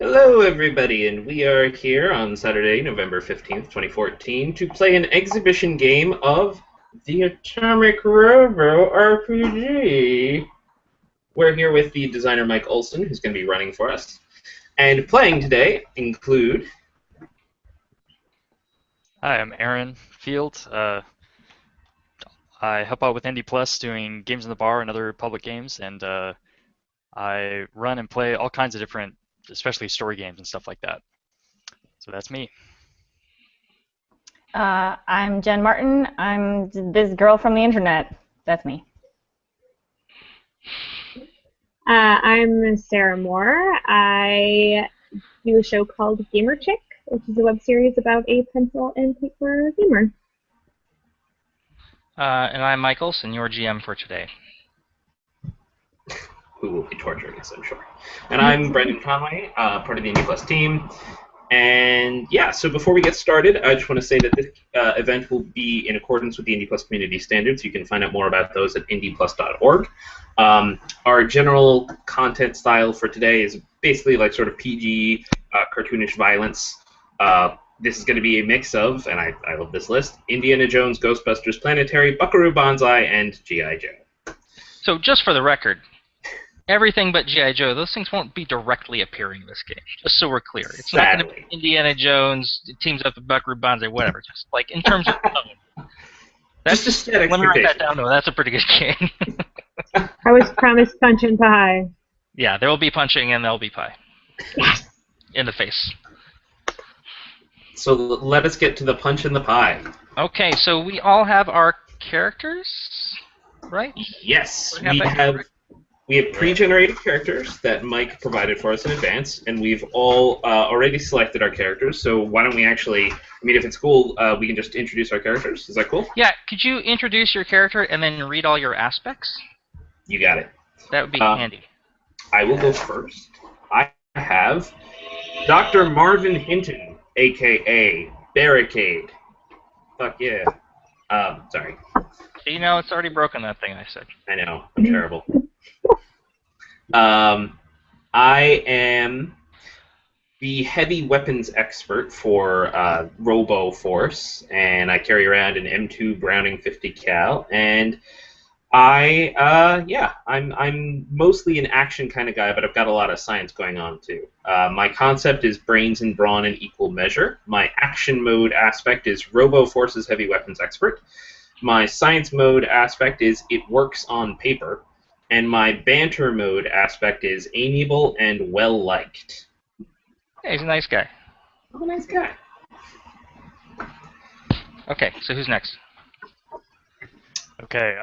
Hello, everybody, and we are here on Saturday, November 15th, 2014, to play an exhibition game of the Atomic Robo RPG. We're here with the designer Mike Olson, who's going to be running for us. And playing today include... Hi, I'm Aaron Field. I help out with Indie Plus doing games in the bar and other public games, and I run and play all kinds of different, especially story games and stuff like that. So that's me. I'm Jen Martin. I'm this girl from the internet. That's me. I'm Sarah Moore. I do a show called Gamer Chick, which is a web series about a pencil and paper gamer. And I'm Mike Olson, your GM for today. Who will be torturing us, I'm sure. And I'm Brendan Conway, part of the Indie Plus team. And yeah, so before we get started, I just want to say that this event will be in accordance with the Indie Plus community standards. You can find out more about those at indieplus.org. Our general content style for today is basically like sort of PG, cartoonish violence. This is going to be a mix of, and I love this list, Indiana Jones, Ghostbusters, Planetary, Buckaroo Banzai, and G.I. Joe. So just for the record, everything but G.I. Joe, those things won't be directly appearing in this game, just so we're clear. It's not going to be Indiana Jones, it teams up with Buckaroo Banzai, whatever. Just like in terms of tone. Just to set Let me write that expectations. down, though. That's a pretty good game. I was promised punch and pie. Yeah, there will be punching and there will be pie. Yes! In the face. So let us get to the punch and the pie. Okay, so we all have our characters, right? Yes, We we have pre-generated characters that Mike provided for us in advance, and we've all already selected our characters. So why don't we actually? I mean, if it's cool, we can just introduce our characters. Is that cool? Yeah, could you introduce your character and then read all your aspects? You got it. That would be handy. I will go first. I have Dr. Marvin Hinton, a.k.a. Barricade. Fuck yeah. Sorry. You know, it's already broken, that thing I said. I know. I'm terrible. I am the heavy weapons expert for Robo Force, and I carry around an M2 Browning 50 cal, and I'm mostly an action kind of guy, but I've got a lot of science going on too. My concept is brains and brawn in equal measure. My action mode aspect is Robo Force's heavy weapons expert. My science mode aspect is it works on paper. And my banter mode aspect is amiable and well-liked. Yeah, he's a nice guy. I'm a nice guy. Okay, so who's next? Okay.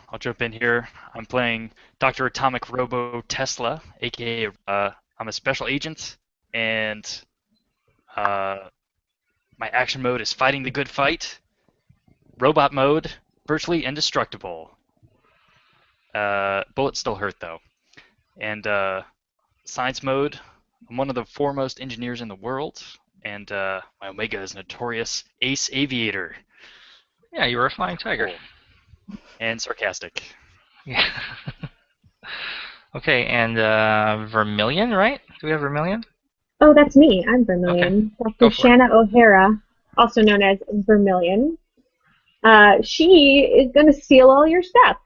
I'll jump in here. I'm playing Dr. Atomic Robo Tesla, aka I'm a special agent, and my action mode is fighting the good fight. Robot mode, virtually indestructible. Bullets still hurt though. And science mode, I'm one of the foremost engineers in the world, and my Omega is notorious ace aviator. Yeah, you were a flying tiger. And sarcastic. Yeah. Okay, and Vermilion, right? Do we have Vermilion? Oh, that's me. I'm Vermilion. Go Dr. for it. Shanna O'Hara, also known as Vermilion. She is going to steal all your stuff.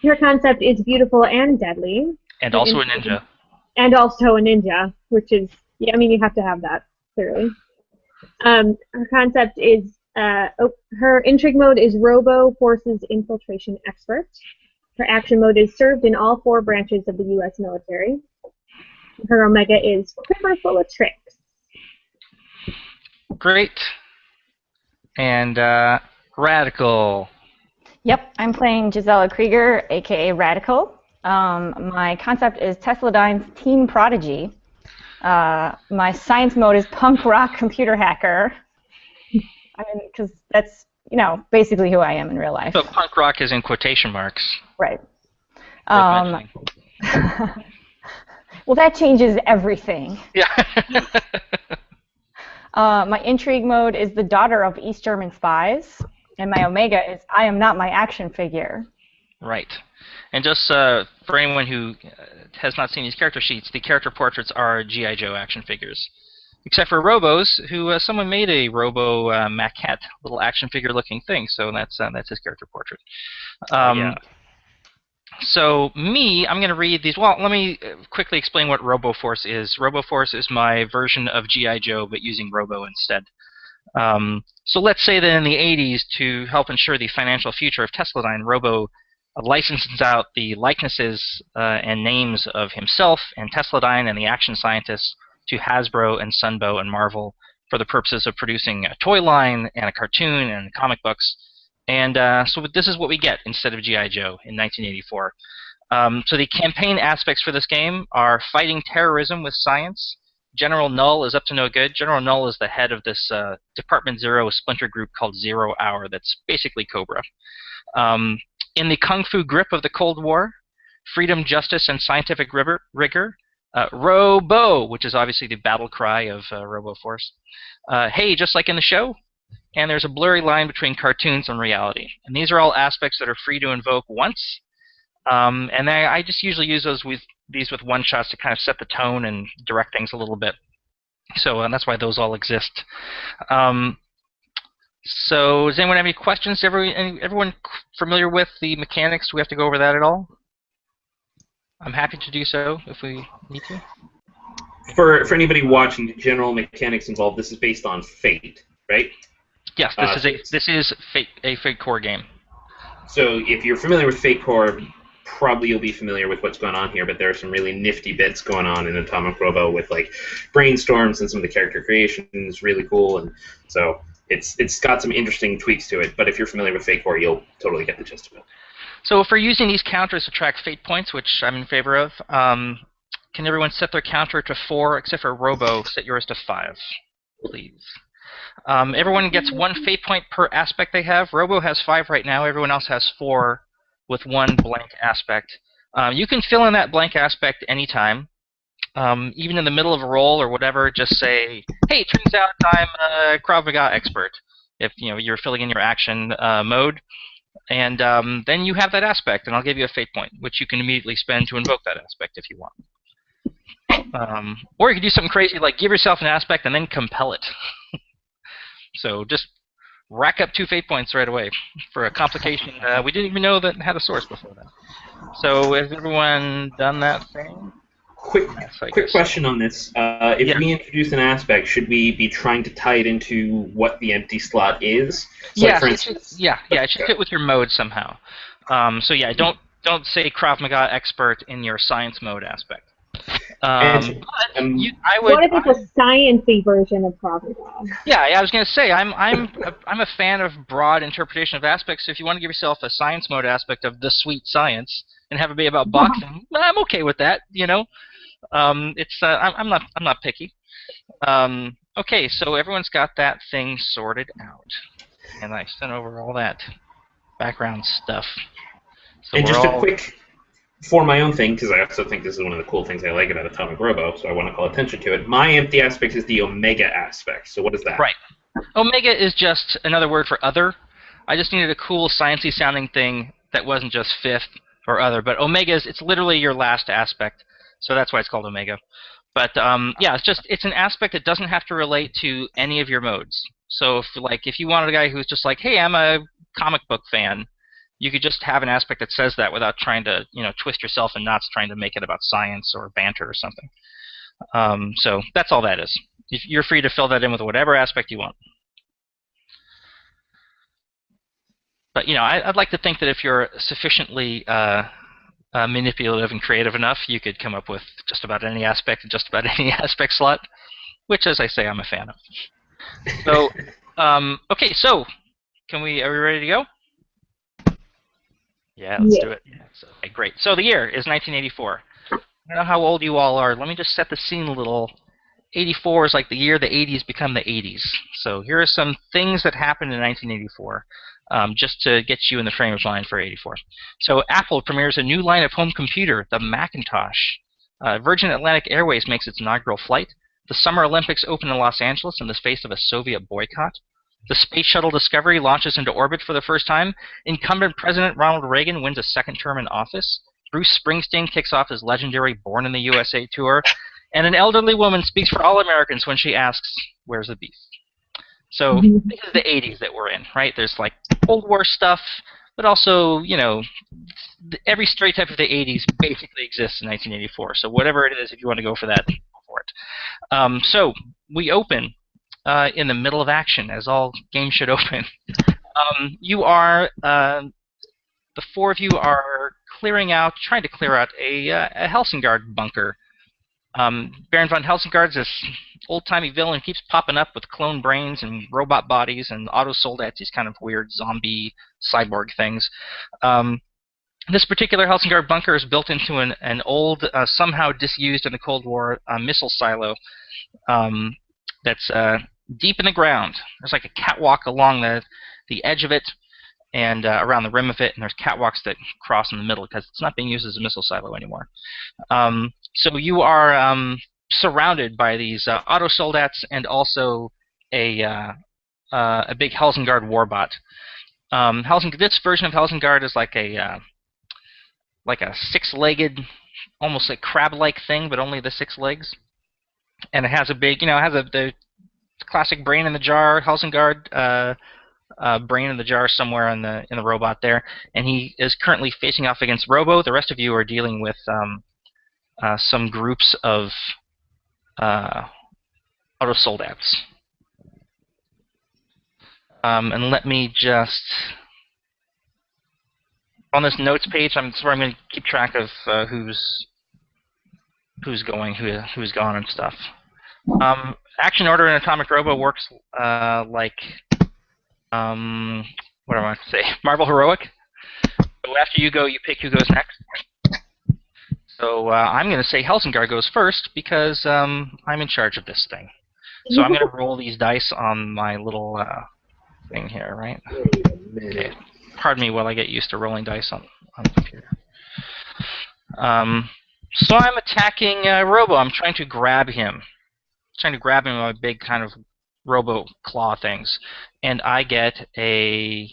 Her concept is beautiful and deadly. And also a ninja. And also a ninja, which is, yeah, I mean, you have to have that, clearly. Her concept is, her intrigue mode is Robo Forces Infiltration Expert. Her action mode is served in all 4 branches of the U.S. military. Her Omega is quiver full of tricks. Great. And Radical. Yep, I'm playing Gisela Krieger, aka Radical. My concept is Tesladyne's Teen Prodigy. My science mode is punk rock computer hacker. I mean, because that's, basically who I am in real life. So punk rock is in quotation marks. Right. Worth mentioning. Well, that changes everything. Yeah. My intrigue mode is the daughter of East German spies, and my Omega is I am not my action figure. Right. And just for anyone who has not seen these character sheets, the character portraits are G.I. Joe action figures. Except for Robos, who someone made a Robo maquette, little action figure looking thing, so that's his character portrait. Yeah. So I'm going to read these. Well, let me quickly explain what RoboForce is. RoboForce is my version of G.I. Joe, but using Robo instead. So let's say that in the 80s, to help ensure the financial future of Tesladyne, Robo licenses out the likenesses and names of himself and Tesladyne and the action scientists to Hasbro and Sunbow and Marvel for the purposes of producing a toy line and a cartoon and comic books. And so this is what we get instead of G.I. Joe in 1984. So the campaign aspects for this game are fighting terrorism with science. General Null is up to no good. General Null is the head of this Department Zero splinter group called 0 Hour that's basically Cobra. In the kung fu grip of the Cold War, freedom, justice, and scientific rigor, Robo, which is obviously the battle cry of RoboForce. Hey, just like in the show. And there's a blurry line between cartoons and reality. And these are all aspects that are free to invoke once. And I just usually use these with one-shots to kind of set the tone and direct things a little bit. So that's why those all exist. So does anyone have any questions? Everyone familiar with the mechanics? Do we have to go over that at all? I'm happy to do so if we need to. For anybody watching, the general mechanics involved, this is based on Fate, right? Yes, this is a Fate Core game. So if you're familiar with Fate Core, probably you'll be familiar with what's going on here, but there are some really nifty bits going on in Atomic Robo with like brainstorms and some of the character creation is really cool, and so it's got some interesting tweaks to it. But if you're familiar with Fate Core, you'll totally get the gist of it. So if we're using these counters to track fate points, which I'm in favor of, can everyone set their counter to 4, except for Robo, set yours to 5, please. Everyone gets 1 fate point per aspect they have. Robo has 5 right now. Everyone else has 4 with 1 blank aspect. You can fill in that blank aspect anytime. Even in the middle of a roll or whatever, just say, hey, it turns out I'm a Krav Maga expert, if you're filling in your action mode. And then you have that aspect, and I'll give you a fate point, which you can immediately spend to invoke that aspect if you want. Or you could do something crazy like give yourself an aspect and then compel it. So just rack up 2 fate points right away for a complication we didn't even know that had a source before that. So has everyone done that thing? Quick question on this. If we introduce an aspect, should we be trying to tie it into what the empty slot is? So Yeah, for instance, it should fit with your mode somehow. So yeah, don't say Krav Maga expert in your science mode aspect. What if it's a sciencey version of Krav Maga? Yeah, I was going to say I'm a fan of broad interpretation of aspects. So if you want to give yourself a science mode aspect of the sweet science and have it be about boxing, I'm okay with that. I'm not picky. Okay, so everyone's got that thing sorted out, and I sent over all that background stuff. So and just a quick, for my own thing, because I also think this is one of the cool things I like about Atomic Robo, so I want to call attention to it. My empty aspect is the Omega aspect. So what is that? Right. Omega is just another word for other. I just needed a cool sciencey sounding thing that wasn't just fifth or other, but Omega it's literally your last aspect. So that's why it's called Omega. But yeah, it's an aspect that doesn't have to relate to any of your modes. So if you wanted a guy who's just like, hey, I'm a comic book fan, you could just have an aspect that says that without trying to twist yourself in knots trying to make it about science or banter or something. So that's all that is. You're free to fill that in with whatever aspect you want. But I'd like to think that if you're sufficiently manipulative and creative enough, you could come up with just about any aspect in just about any aspect slot, which, as I say, I'm a fan of. So, okay, so are we ready to go? Yeah, let's do it. Okay, great. So the year is 1984. I don't know how old you all are. Let me just set the scene a little. 84 is like the year the 80s become the 80s. So here are some things that happened in 1984. Just to get you in the frame of mind for 84. So Apple premieres a new line of home computer, the Macintosh. Virgin Atlantic Airways makes its inaugural flight. The Summer Olympics open in Los Angeles in the face of a Soviet boycott. The Space Shuttle Discovery launches into orbit for the first time. Incumbent President Ronald Reagan wins a second term in office. Bruce Springsteen kicks off his legendary Born in the USA tour. And an elderly woman speaks for all Americans when she asks, "Where's the beef?" So this is the 80s that we're in, right? There's like Cold War stuff, but also, you know, every stereotype of the 80s basically exists in 1984. So whatever it is, if you want to go for that, go for it. So we open in the middle of action, as all games should open. You are, the four of you are trying to clear out a Helsingard bunker. Baron von Helsingard is this old-timey villain who keeps popping up with clone brains and robot bodies and auto-soldats, these kind of weird zombie cyborg things. This particular Helsingard bunker is built into an old, somehow disused in the Cold War missile silo that's deep in the ground. There's like a catwalk along the edge of it and around the rim of it, and there's catwalks that cross in the middle because it's not being used as a missile silo anymore. So you are surrounded by these auto-soldats and also a big Helsingard warbot. This version of Helsingard is like a six-legged, almost like crab-like thing, but only the 6 legs. And it has a big, the classic brain in the jar, Helsingard brain in the jar somewhere in the robot there. And he is currently facing off against Robo. The rest of you are dealing with some groups of auto-soldats. And let me just... On this notes page, that's where I'm going to keep track of who's going, who's gone, and stuff. Action order in Atomic Robo works like what do I want to say? Marvel Heroic. So after you go, you pick who goes next. So I'm going to say Helsingard goes first because I'm in charge of this thing. So I'm going to roll these dice on my little thing here, right? Okay. Pardon me while I get used to rolling dice on the computer. So I'm attacking Robo. I'm trying to grab him. Trying to grab him with my big kind of Robo claw things. And I get a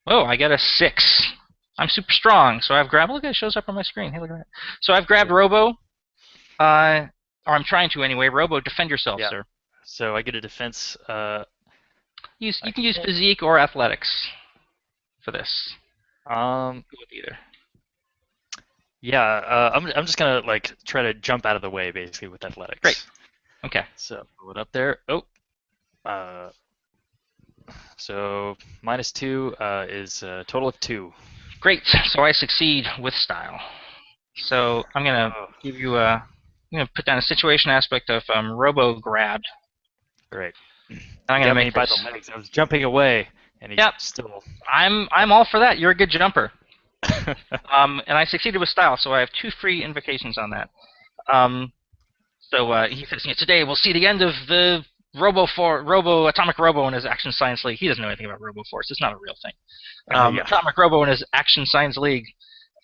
6. I'm super strong, so I've grabbed... Look, it shows up on my screen. Hey, look at that. So I've grabbed Robo, or I'm trying to anyway. Robo, defend yourself, sir. So I get a defense... You can use physique or athletics for this. Um, With either. Yeah, I'm just gonna like try to jump out of the way basically with athletics. Great. Okay. So pull it up there. Oh. So -2 is a total of 2. Great. So I succeed with style. So I'm gonna give you I'm gonna put down a situation aspect of Robo grabbed. Great. And I'm gonna make by the legs. I was jumping away, and he's still. I'm all for that. You're a good jumper. And I succeeded with style, so I have 2 free invocations on that. So he says, today we'll see the end of the Atomic Robo in his Action Science League. He doesn't know anything about Robo Force. It's not a real thing. Atomic Robo in his Action Science League,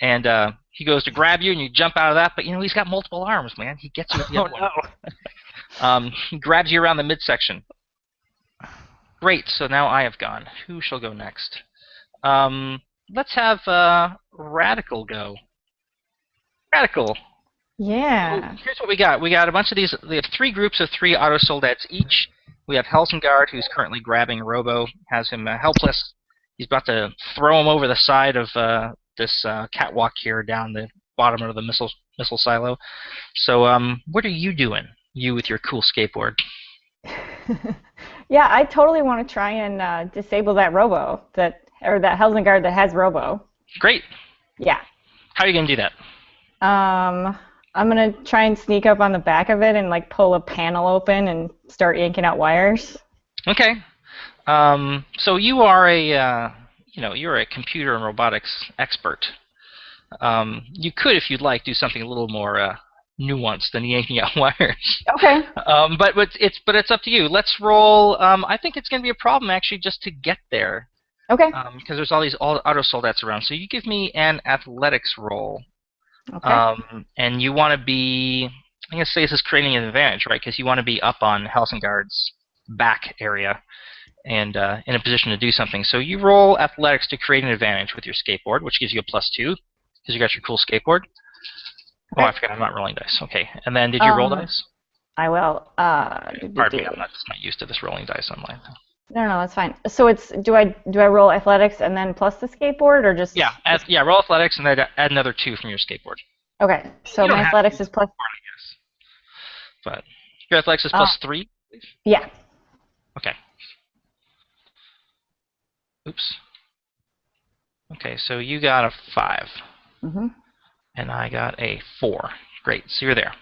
and he goes to grab you, and you jump out of that. But he's got multiple arms, man. He gets you with the other one. He grabs you around the midsection. Great. So now I have gone. Who shall go next? Let's have Radical go. Radical. Yeah. So here's what we got. We got a bunch of these. We have 3 groups of 3 auto-soldats each. We have Helsingard, who's currently grabbing Robo, has him helpless. He's about to throw him over the side of this catwalk here down the bottom of the missile silo. So what are you doing, you with your cool skateboard? Yeah, I totally want to try and disable that Robo, that Helsingard that has Robo. Great. Yeah. How are you going to do that? I'm going to try and sneak up on the back of it and like pull a panel open and start yanking out wires. Okay. So you are you're a computer and robotics expert. You could, if you'd like, do something a little more nuanced than yanking out wires. Okay. But it's up to you. Let's roll. I think it's going to be a problem actually just to get there. Okay. Because there's all these auto-soldats around. So you give me an athletics roll. Okay. And you want to be, I'm going to say this is creating an advantage, right? Because you want to be up on Helsingard's back area. and in a position to do something. So you roll athletics to create an advantage with your skateboard, which gives you a +2 because you got your cool skateboard. Oh, I forgot. I'm not rolling dice. Okay. And then did you roll dice? I will. Pardon me. I'm not used to this rolling dice online. No, that's fine. So it's do I roll athletics and then plus the skateboard, or just? Yeah. Roll athletics and then add another 2 from your skateboard. Okay. So my athletics is plus. I guess. But your athletics is +3. Yeah. Okay. Oops. Okay, so you got a 5. Mm-hmm. And I got a 4. Great, so you're there.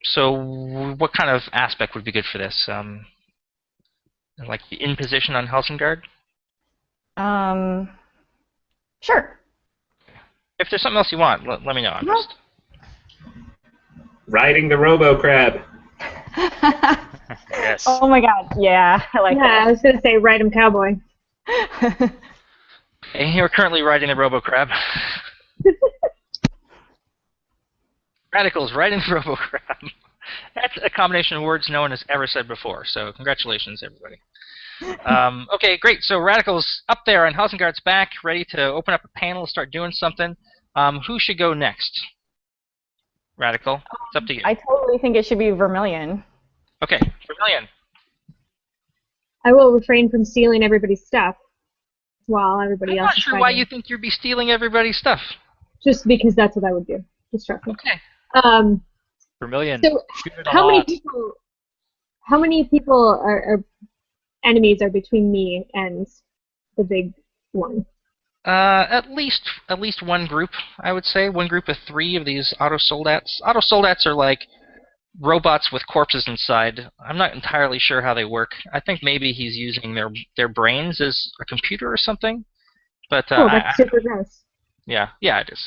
So what kind of aspect would be good for this? Like the in position on Helsingard? Sure. If there's something else you want, let me know. I'm just... Riding the Robo Crab. Yes. Oh my God, yeah, I like that. I was going to say ride 'em cowboy. Okay, you're currently riding the Robo Crab. Radicals riding the Robo Crab. That's a combination of words no one has ever said before, so congratulations, everybody. Okay, great. So Radicals up there, and Helsingard's back, ready to open up a panel, start doing something. Who should go next? Radical, it's up to you. I totally think it should be Vermilion. Okay, Vermilion. I will refrain from stealing everybody's stuff while everybody else is I'm not sure why you think you'd be stealing everybody's stuff. Just because that's what I would do. Just trust me. Okay. Vermilion. So how many people are enemies are between me and the big one? At least one group, I would say. One group of 3 of these auto-soldats. Auto-soldats are like robots with corpses inside. I'm not entirely sure how they work. I think maybe he's using their brains as a computer or something. But that's super gross. Yeah, it is.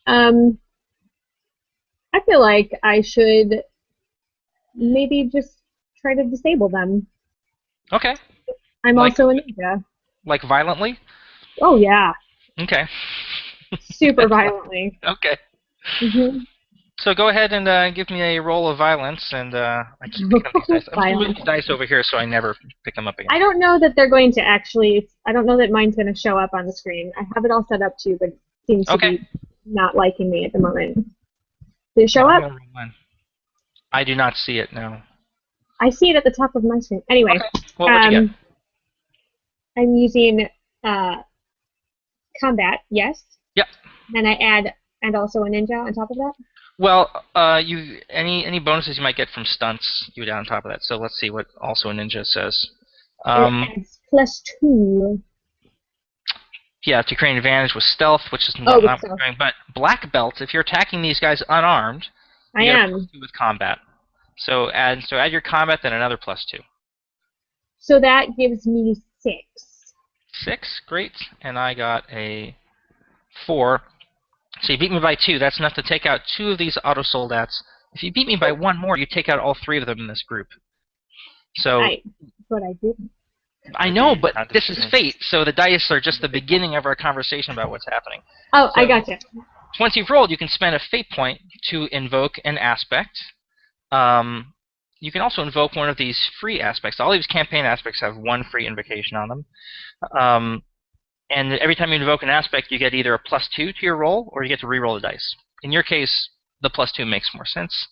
I feel like I should maybe just try to disable them. Okay. I'm also a ninja. Like violently? Oh yeah. Okay. Super violently. Okay. Mm-hmm. So go ahead and give me a roll of violence, and I keep picking up these dice. I'm going to move these dice over here so I never pick them up again. I don't know that they're going to actually. I don't know that mine's going to show up on the screen. I have it all set up too, but it seems to be not liking me at the moment. Did it show up? I do not see it now. I see it at the top of my screen. Anyway, what'd you get? I'm using combat. Yes. Yep. Then I add and also a ninja on top of that. Well, any bonuses you might get from stunts, you would add on top of that. So let's see what also a ninja says. It adds +2. Yeah, to create an advantage with stealth, which is not doing. But black belt, if you're attacking these guys unarmed, you get a +2 with combat. So add your combat, then another +2. So that gives me 6. 6, great. And I got a 4. So you beat me by 2. That's enough to take out 2 of these auto-soldats. If you beat me by 1 more, you take out all 3 of them in this group. So. But I didn't. I know, but this is fate, so the dice are just the beginning of our conversation about what's happening. Oh, so, I gotcha. Once you've rolled, you can spend a fate point to invoke an aspect. You can also invoke one of these free aspects. All these campaign aspects have 1 free invocation on them. And every time you invoke an aspect, you get either a +2 to your roll, or you get to re-roll the dice. In your case, the +2 makes more sense.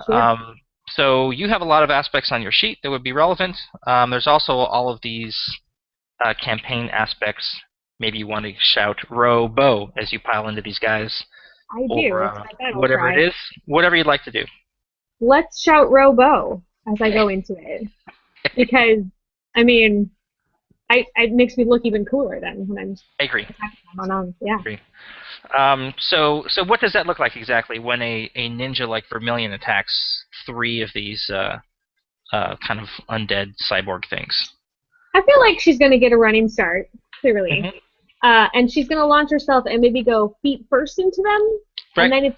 Sure. So you have a lot of aspects on your sheet that would be relevant. There's also all of these campaign aspects. Maybe you want to shout "Robo" as you pile into these guys. I do. Or whatever it is. Whatever you'd like to do. Let's shout Robo as I go into it. Because, I mean, it makes me look even cooler then when I'm... I agree. Yeah. I agree. So what does that look like exactly when a ninja like Vermilion attacks 3 of these kind of undead cyborg things? I feel like she's going to get a running start, clearly. Mm-hmm. And she's going to launch herself and maybe go feet first into them. Right. And then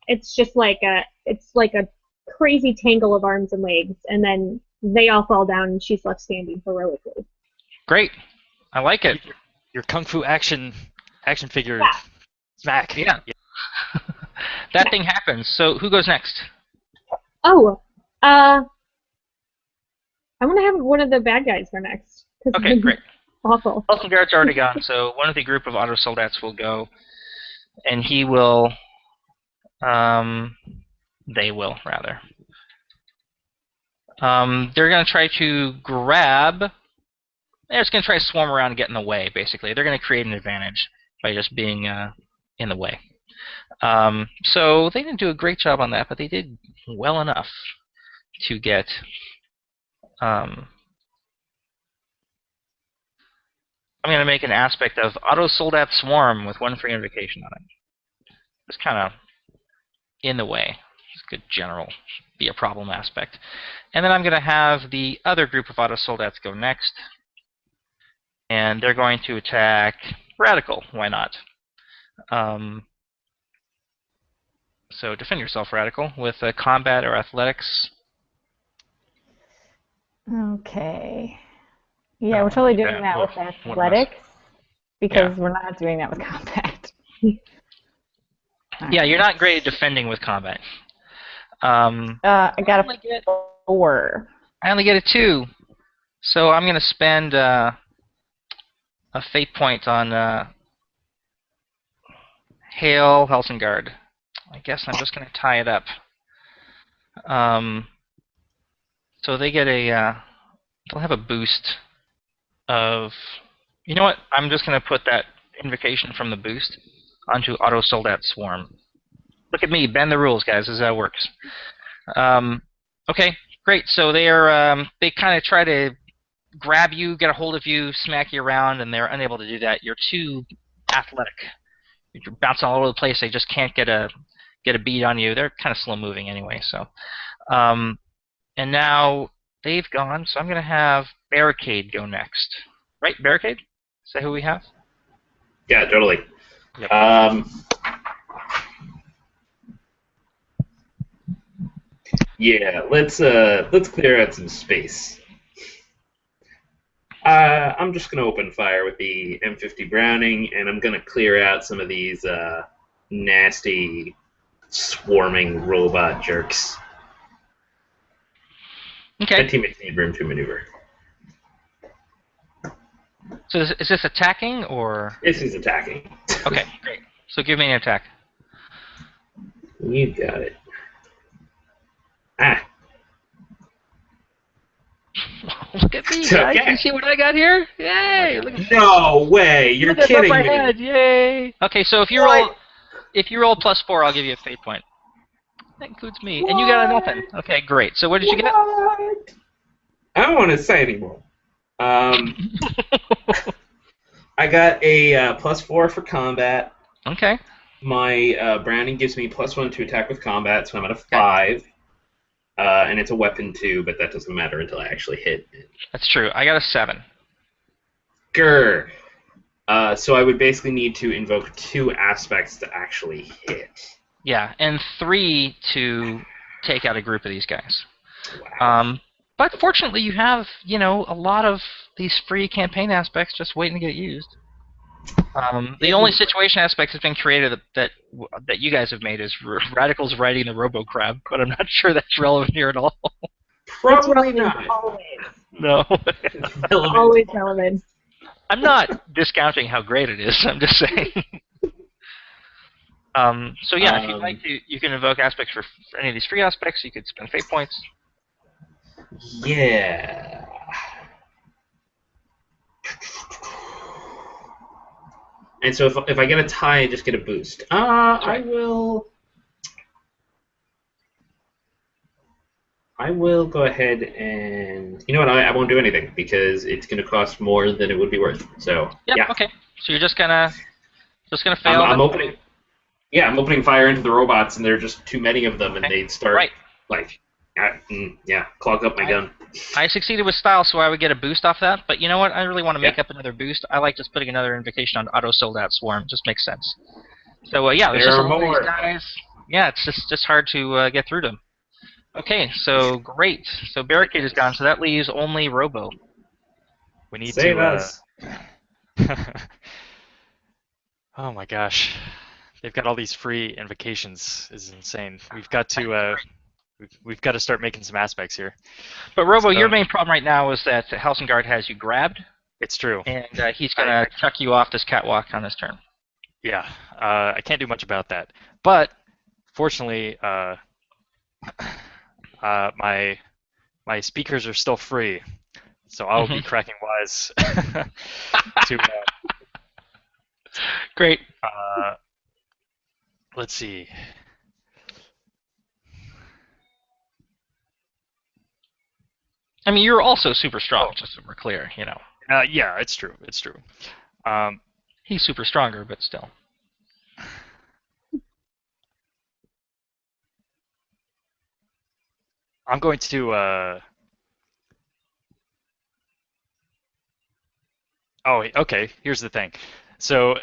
it's just like a crazy tangle of arms and legs, and then they all fall down and she's left standing heroically. Great. I like it. Your kung fu action figure. Yeah. Smack. Yeah. That thing happens. So who goes next? Oh, I want to have one of the bad guys go next. Okay, great. Awful. Olson Guard's already gone, so one of the group of auto soldats will go, and he will. They will rather. They're gonna try to grab. They're just gonna try to swarm around and get in the way. Basically, they're gonna create an advantage by just being in the way. So they didn't do a great job on that, but they did well enough to get. I'm going to make an aspect of auto soldat swarm with 1 free invocation on it. Just kind of in the way. This could general be a problem aspect. And then I'm going to have the other group of auto soldats go next. And they're going to attack Radical. Why not? So defend yourself, Radical, with combat or athletics. Okay. Yeah, we're totally doing that with athletics because we're not doing that with combat. Yeah, you're not great at defending with combat. I got a 4. I only get a 2. So I'm going to spend a fate point on Hail Helsingard. I guess I'm just going to tie it up. So they get a... they'll have a boost of... You know what? I'm just going to put that invocation from the boost onto Auto Soldat Swarm. Look at me, bend the rules, guys. This is how it works. Okay, great. So they kind of try to grab you, get a hold of you, smack you around, and they're unable to do that. You're too athletic. You're bouncing all over the place. They just can't get a beat on you. They're kind of slow moving anyway. So, and now they've gone. So I'm going to have Barricade go next. Right, Barricade? Is that who we have? Yeah, totally. Yep. Yeah, let's clear out some space. I'm just gonna open fire with the M50 Browning, and I'm gonna clear out some of these nasty swarming robot jerks. Okay. My teammates need room to maneuver. So is this attacking or? This is attacking. Okay, great. So give me an attack. You got it. Ah. Look at me, guys. Okay. You see what I got here? Yay! Look at No way! You're look at kidding my me. head. Yay! Okay, so if you roll +4, I'll give you a fate point. That includes me, and you got a nothing. Okay, great. So what did you get? What? I don't want to say anymore. I got a +4 for combat. Okay. My Browning gives me +1 to attack with combat, so I'm at a 5. And it's a weapon too, but that doesn't matter until I actually hit. That's true. I got a 7. Grr. So I would basically need to invoke 2 aspects to actually hit. Yeah, and 3 to take out a group of these guys. Wow. But fortunately, you have, a lot of these free campaign aspects just waiting to get used. The only situation aspect that's been created that you guys have made is Radicals riding the Robo Crab, but I'm not sure that's relevant here at all. Probably not. Always. No. Always relevant. I'm not discounting how great it is. I'm just saying. So yeah, if you'd like to, you can invoke aspects for any of these free aspects. You could spend fate points. Yeah. And so if I get a tie, I just get a boost. Right. I will go ahead and you know what? I won't do anything because it's going to cost more than it would be worth. So Yep, yeah. Okay. So you're just gonna fail. I'm opening. Yeah, I'm opening fire into the robots, and there are just too many of them, and they'd start clog up my gun. I succeeded with style, so I would get a boost off that. But you know what? I really want to make up another boost. I like just putting another invocation on Auto Soldat Swarm. It just makes sense. So yeah, there's just a lot of these guys. Yeah, it's just hard to get through them. Okay, so great. So Barricade is gone, so that leaves only Robo. We need Save to. us. Oh my gosh, they've got all these free invocations. Is insane. We've got to We've got to start making some aspects here. But Robo, So- your main problem right now is that Helsingard has you grabbed, It's true. and he's going to chuck you off this catwalk on his turn. Yeah, I can't do much about that. But fortunately, my speakers are still free, so I'll be cracking wise to. Great. Let's see. I mean, you're also super strong, just so we're clear, you know. Yeah, it's true. It's true. He's super stronger, but still. I'm going to. Oh, okay. Here's the thing. So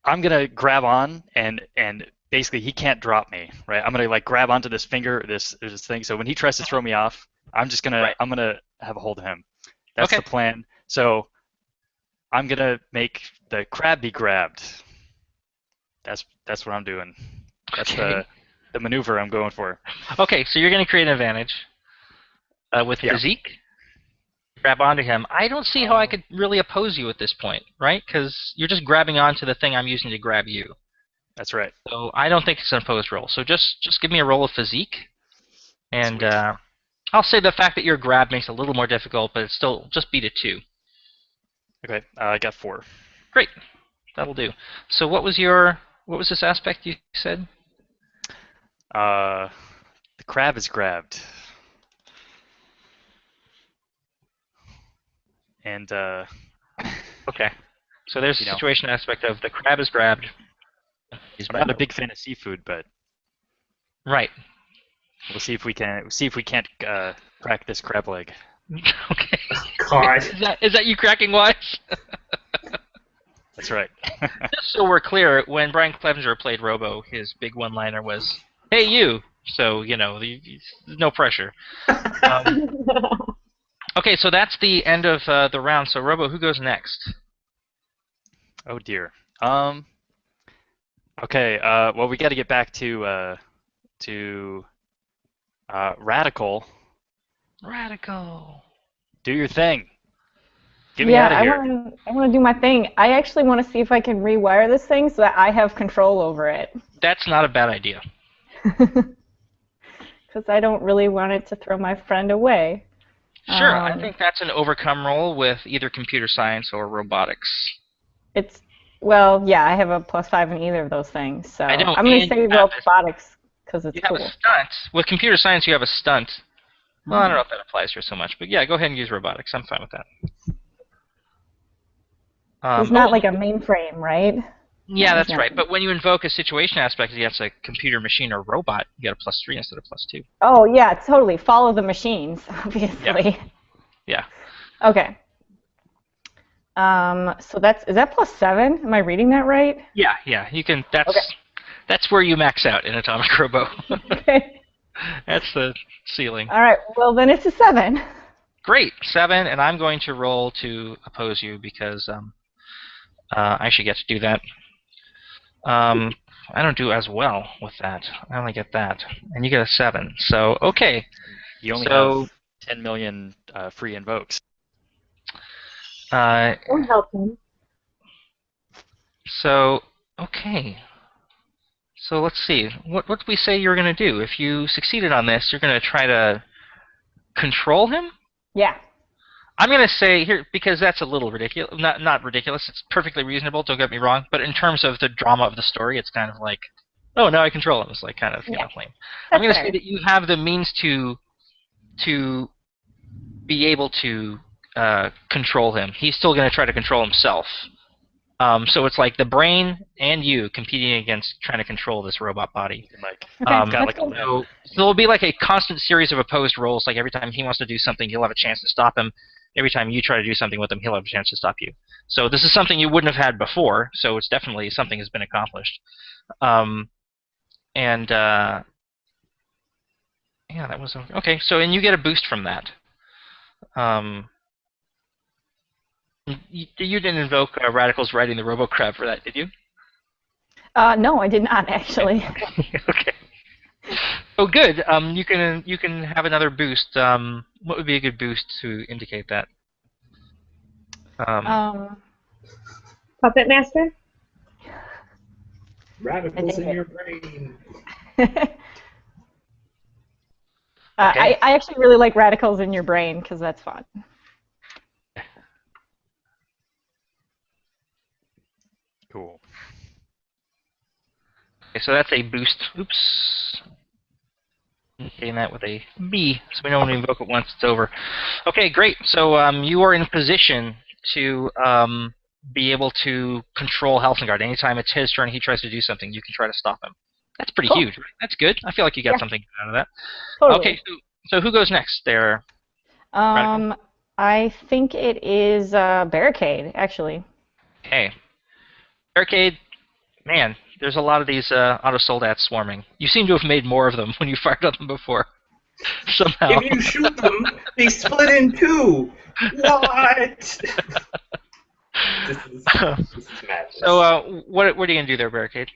I'm gonna grab on and basically he can't drop me, right? I'm gonna like grab onto this finger, this thing. So when he tries to throw me off, I'm just gonna I'm gonna have a hold of him. That's the plan. So I'm gonna make the crab be grabbed. That's what I'm doing. That's the maneuver I'm going for. Okay, so you're going to create an advantage with physique. Grab onto him. I don't see how I could really oppose you at this point, right? Because you're just grabbing onto the thing I'm using to grab you. That's right. So I don't think it's an opposed roll. So just give me a roll of physique, and I'll say the fact that you're grabbed makes it a little more difficult, but it's still just beat it 2. Okay, I got 4. Great, that'll do. So what was this aspect you said? The crab is grabbed. And okay, so there's a situation aspect of the crab is grabbed. I'm not a big fan of seafood, but right. We'll see if we can't crack this crab leg. Okay. God. Is that you cracking wise? That's right. Just so we're clear, when Brian Clevinger played Robo, his big one-liner was, "Hey, you." So no pressure. Okay, so that's the end of the round. So Robo, who goes next? Oh dear. Okay. Well, we got to get back to Radical. Radical. Do your thing. Get me out of here. I want to do my thing. I actually want to see if I can rewire this thing so that I have control over it. That's not a bad idea. Because I don't really want it to throw my friend away. Sure, I think that's an overcome roll with either computer science or robotics. Well, I have a +5 in either of those things, so I'm going to say robotics because it's cool. You have a stunt. With computer science, you have a stunt. Well, I don't know if that applies here so much, but yeah, go ahead and use robotics. I'm fine with that. It's not like a mainframe, right? Yeah, that's right. But when you invoke a situation aspect against a computer, machine, or robot, you get a +3 instead of +2. Oh, yeah, totally. Follow the machines, obviously. Yeah. Okay. So is that +7? Am I reading that right? Yeah. You can. That's where you max out in Atomic Robo. Okay. That's the ceiling. All right. Well, then it's a 7. Great, 7, and I'm going to roll to oppose you because I should get to do that. I don't do as well with that. I only get that, and you get a 7. So okay. You only have 10 million free invokes. Or help him. So okay. So let's see. What did we say you were going to do? If you succeeded on this, you're going to try to control him? Yeah. I'm going to say here, because that's a little ridiculous. Not ridiculous. It's perfectly reasonable. Don't get me wrong. But in terms of the drama of the story, it's kind of like, oh, now I control him. It's like kind of lame. I'm going to say that you have the means to be able to control him. He's still going to try to control himself. So it's like the brain and you competing against trying to control this robot body. So there'll be like a constant series of opposed rolls. Like every time he wants to do something, he'll have a chance to stop him. Every time you try to do something with him, he'll have a chance to stop you. So this is something you wouldn't have had before. So it's definitely something has been accomplished. Yeah, that was okay. So and you get a boost from that. You didn't invoke Radical's writing the RoboCrab for that, did you? No, I did not, actually. Okay. Oh, good. You can have another boost. What would be a good boost to indicate that? Um, Puppet Master? Radicals in it. your brain. Okay. I actually really like radicals in your brain because that's fun. Cool. Okay, so that's a boost. Oops. Indicating that with a B, so we don't invoke it once it's over. Okay, great. So you are in position to be able to control Helsingard. Anytime it's his turn, he tries to do something, you can try to stop him. That's pretty Cool. huge. Right? That's good. I feel like you got something out of that. Totally. Okay, so who goes next there? Radical? I think it is Barricade, actually. Okay. Barricade, man, there's a lot of these auto soldats swarming. You seem to have made more of them when you fired on them before. Somehow. If you shoot them, they split in two. What? This is madness. So what are you gonna do there, Barricade?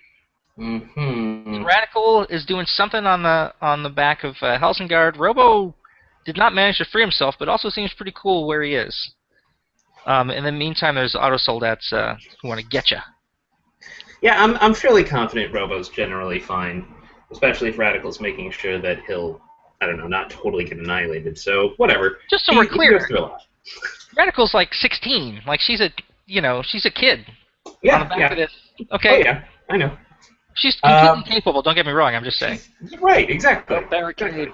Mm-hmm. Radical is doing something on the back of Helsingard. Robo did not manage to free himself, but also seems pretty cool where he is. In the meantime, there's auto soldats who want to get you. Yeah, I'm fairly confident Robo's generally fine, especially if Radical's making sure that he'll, I don't know, not totally get annihilated. So whatever. Just so we're He clear, goes through a lot. Radical's like 16. Like she's a kid. Yeah, On the back yeah. of this. Okay. Oh yeah, I know. She's completely capable. Don't get me wrong. I'm just saying. Right, exactly. Oh, Barricade!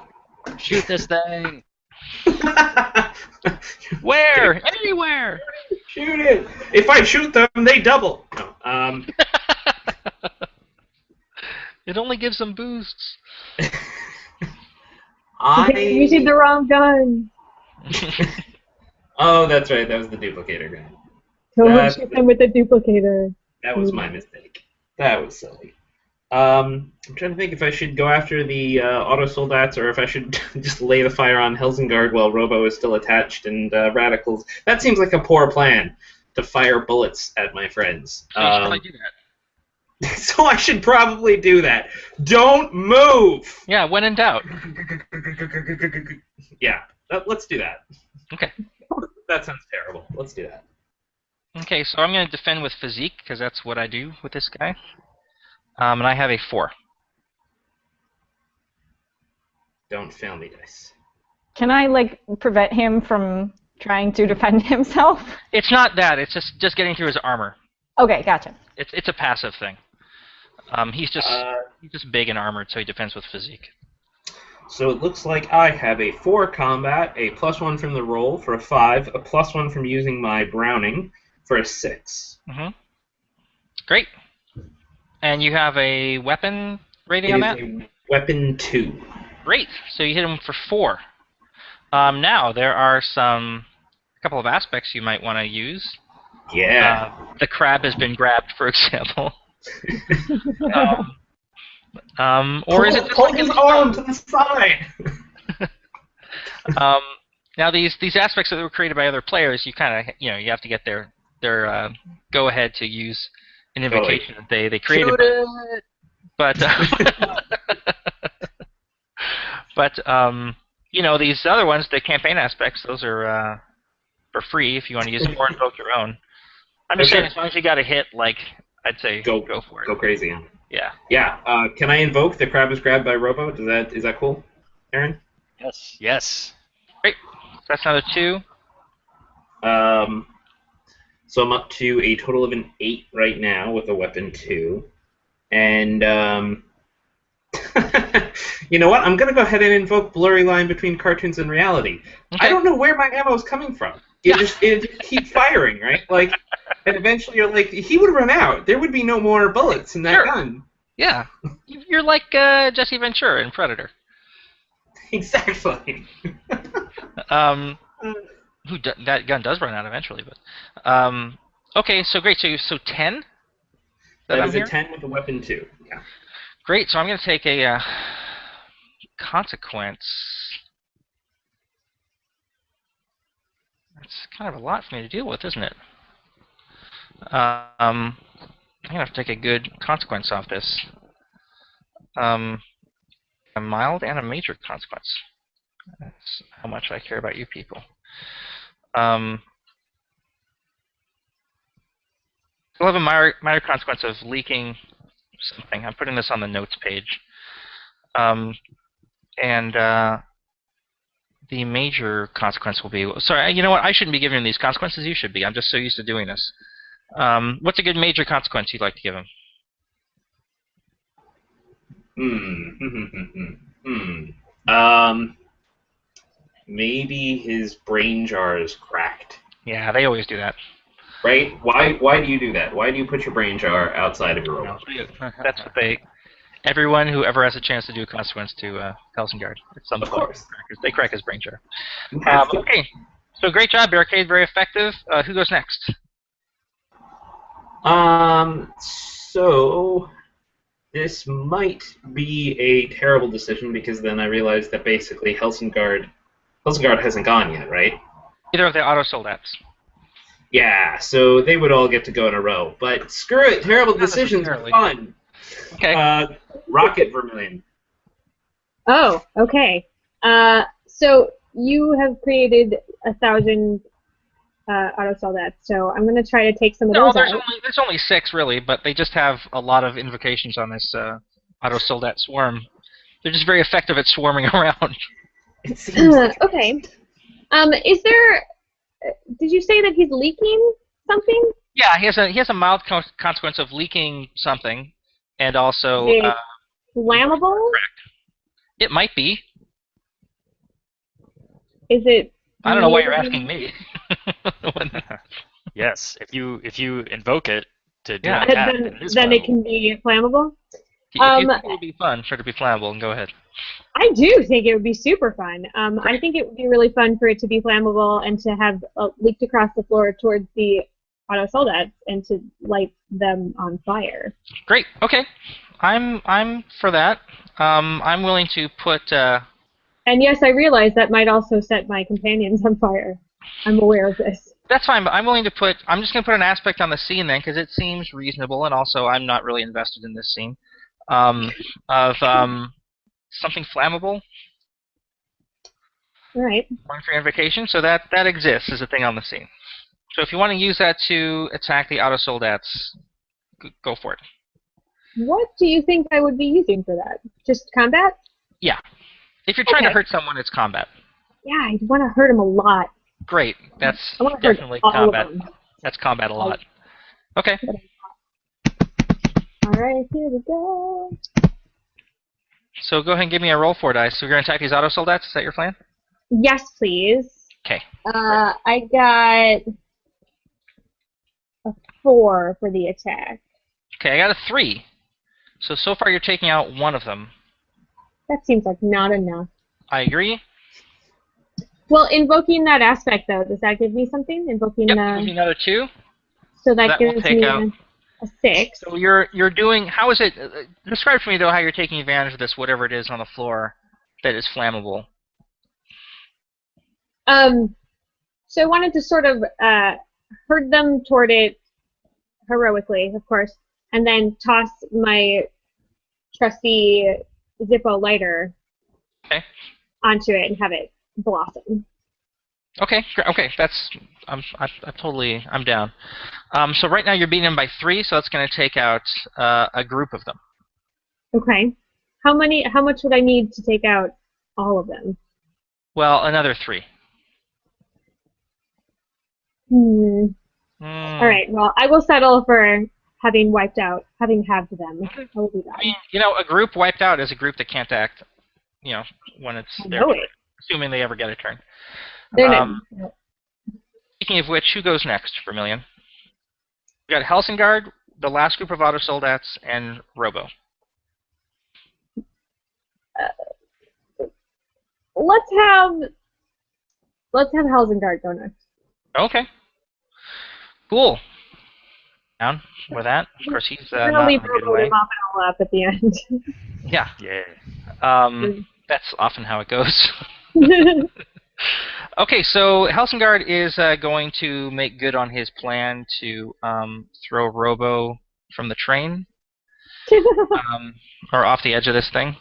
Shoot this thing! Where? Anywhere. Shoot it! If I shoot them, they double. No, It only gives them boosts. You're using the wrong gun. Oh, that's right. That was the duplicator gun. Don't shoot them with the duplicator. That was my mistake. That was silly. I'm trying to think if I should go after the auto soldats or if I should just lay the fire on Helsingard while Robo is still attached and Radicals. That seems like a poor plan, to fire bullets at my friends. So you should probably do that. So I should probably do that. Don't move! Yeah, when in doubt. Yeah, let's do that. Okay. That sounds terrible. Let's do that. Okay, so I'm going to defend with physique, because that's what I do with this guy. And I have a 4. Don't fail me, dice. Can I, like, prevent him from trying to defend himself? It's not that. It's just getting through his armor. Okay, gotcha. It's a passive thing. He's just big and armored, so he defends with physique. So it looks like I have a 4 combat, a +1 from the roll for a 5, a +1 from using my Browning for a 6. Mm-hmm. Great. And you have a weapon rating on that? It is a weapon 2. Great. So you hit him for 4. Now there are a couple of aspects you might want to use. Yeah. The crab has been grabbed, for example. Or is it just pull like his arm to the side? Now these aspects that were created by other players, you kind of you have to get their go ahead to use an invocation that they created. Shoot it! But these other ones, the campaign aspects, those are for free if you want to use them or invoke your own. I'm just saying, as long as you got a hit, like I'd say, go for it. Go crazy. Yeah. Yeah. Can I invoke the crab is grabbed by Robo? Is that cool, Aaron? Yes. Yes. Great. That's another 2. So I'm up to a total of an 8 right now with a weapon 2, and you know what? I'm gonna go ahead and invoke blurry line between cartoons and reality. Okay. I don't know where my ammo is coming from. It just keeps firing, right? Like, and eventually you're like, he would run out. There would be no more bullets in that gun. Yeah. You're like Jesse Ventura in Predator. Exactly. That gun does run out eventually, but okay, so great. So 10. That is a 10 with a weapon 2. Yeah. Great. So I'm going to take a consequence. That's kind of a lot for me to deal with, isn't it? I'm going to have to take a good consequence off this. A mild and a major consequence. That's how much I care about you people. We'll have a minor consequence of leaking something. I'm putting this on the notes page. The major consequence will be... Sorry, you know what? I shouldn't be giving him these consequences. You should be. I'm just so used to doing this. What's a good major consequence you'd like to give him? Maybe his brain jar is cracked. Yeah, they always do that. Right? Why do you do that? Why do you put your brain jar outside of your robot? That's what they... Everyone who ever has a chance to do a consequence to Helsingard at some point, course. They crack his brain jar. Have to. Okay, so great job, Barricade. Very effective. Who goes next? So this might be a terrible decision because then I realized that basically Helsingard hasn't gone yet, right? Either of the auto soldats. Yeah, so they would all get to go in a row. But screw it, terrible decisions are fun. Okay. Rocket Vermilion. Oh, okay. So you have created 1,000 auto soldats, so I'm going to try to take some of those out. There's only 6, really, but they just have a lot of invocations on this auto soldat swarm. They're just very effective at swarming around. It seems okay. Is there... Did you say that he's leaking something? Yeah, he has a mild consequence of leaking something, and also... flammable? Correct. It might be. Is it... I don't know why you're asking me. Yes, if you invoke it to do Yeah. an attack, then it can be flammable? If you think it would be fun, sure to be flammable, and go ahead. I do think it would be super fun. I think it would be really fun for it to be flammable and to have leaked across the floor towards the auto soldats and to light them on fire. Great. Okay. I'm for that. I'm willing to put. And yes, I realize that might also set my companions on fire. I'm aware of this. That's fine, but I'm willing to put. I'm just going to put an aspect on the scene then, because it seems reasonable, and also I'm not really invested in this scene. Of something flammable. Right. One for invocation, so that exists as a thing on the scene. So if you want to use that to attack the auto soldats, go for it. What do you think I would be using for that? Just combat? Yeah. If you're trying to hurt someone, it's combat. Yeah, I want to hurt him a lot. Great. That's I want to hurt definitely all combat. of them. That's combat a lot. Okay. All right, here we go. So go ahead and give me a roll for dice. So we're going to attack these auto soldats. Is that your plan? Yes, please. Okay. I got a 4 for the attack. Okay, I got a 3. So far you're taking out one of them. That seems like not enough. I agree. Well, invoking that aspect, though, does that give me something? Invoking Yep, give me another 2. So that will gives take me out. a 6. So you're doing, how is it, describe for me though how you're taking advantage of this, whatever it is on the floor that is flammable. So I wanted to sort of herd them toward it heroically, of course, and then toss my trusty Zippo lighter onto it and have it blossom. Okay, that's I'm down. So right now you're beating them by 3, so that's going to take out a group of them. Okay. How much would I need to take out all of them? Well, another 3. All right. Well, I will settle for having halved them. Okay. I will do that. I mean, a group wiped out is a group that can't act, when it's their turn, assuming they ever get a turn. Speaking of which, who goes next, Vermilion? We got Helsingard, the last group of auto soldats, and Robo. Let's have Helsingard go next. Okay. Cool. Down with that. Of course, he's I'm not in leave a good Robo way. mop it all up at the end. Yeah. Yeah. That's often how it goes. Okay, so Helsingard is going to make good on his plan to throw Robo from the train, or off the edge of this thing.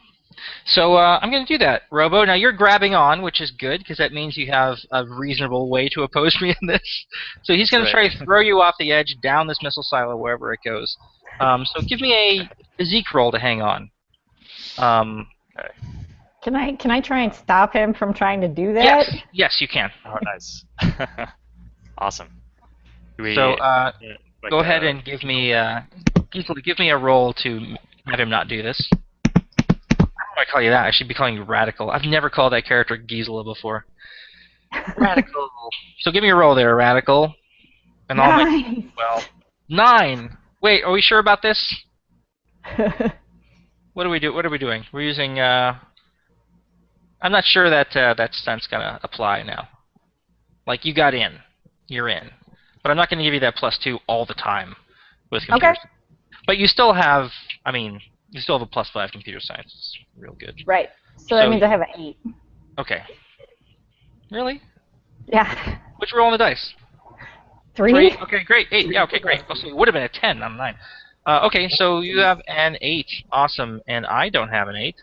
So I'm going to do that, Robo. Now you're grabbing on, which is good because that means you have a reasonable way to oppose me in this. So he's going to try to throw you off the edge down this missile silo wherever it goes. So give me a physique roll to hang on. Okay. Can I try and stop him from trying to do that? Yes, you can. Oh, nice. Awesome. So go ahead and give me give me a roll to have him not do this. How do I call you that? I should be calling you Radical. I've never called that character Gisela before. Radical. So give me a roll there, Radical. And I'll make 9. Wait, are we sure about this? What do we do? What are we doing? We're using. I'm not sure that that stunt's gonna apply now. Like you got in, you're in, but I'm not gonna give you that +2 all the time with computers. Okay. But you still have. I mean, you still have a +5 computer science. It's real good. Right. So that means I have an 8. Okay. Really? Yeah. Which roll on the dice? 3? Okay, great. 8. Yeah, okay, great. Oh, so it would have been a 10, not a 9. Okay, so you have an 8. Awesome. And I don't have an 8.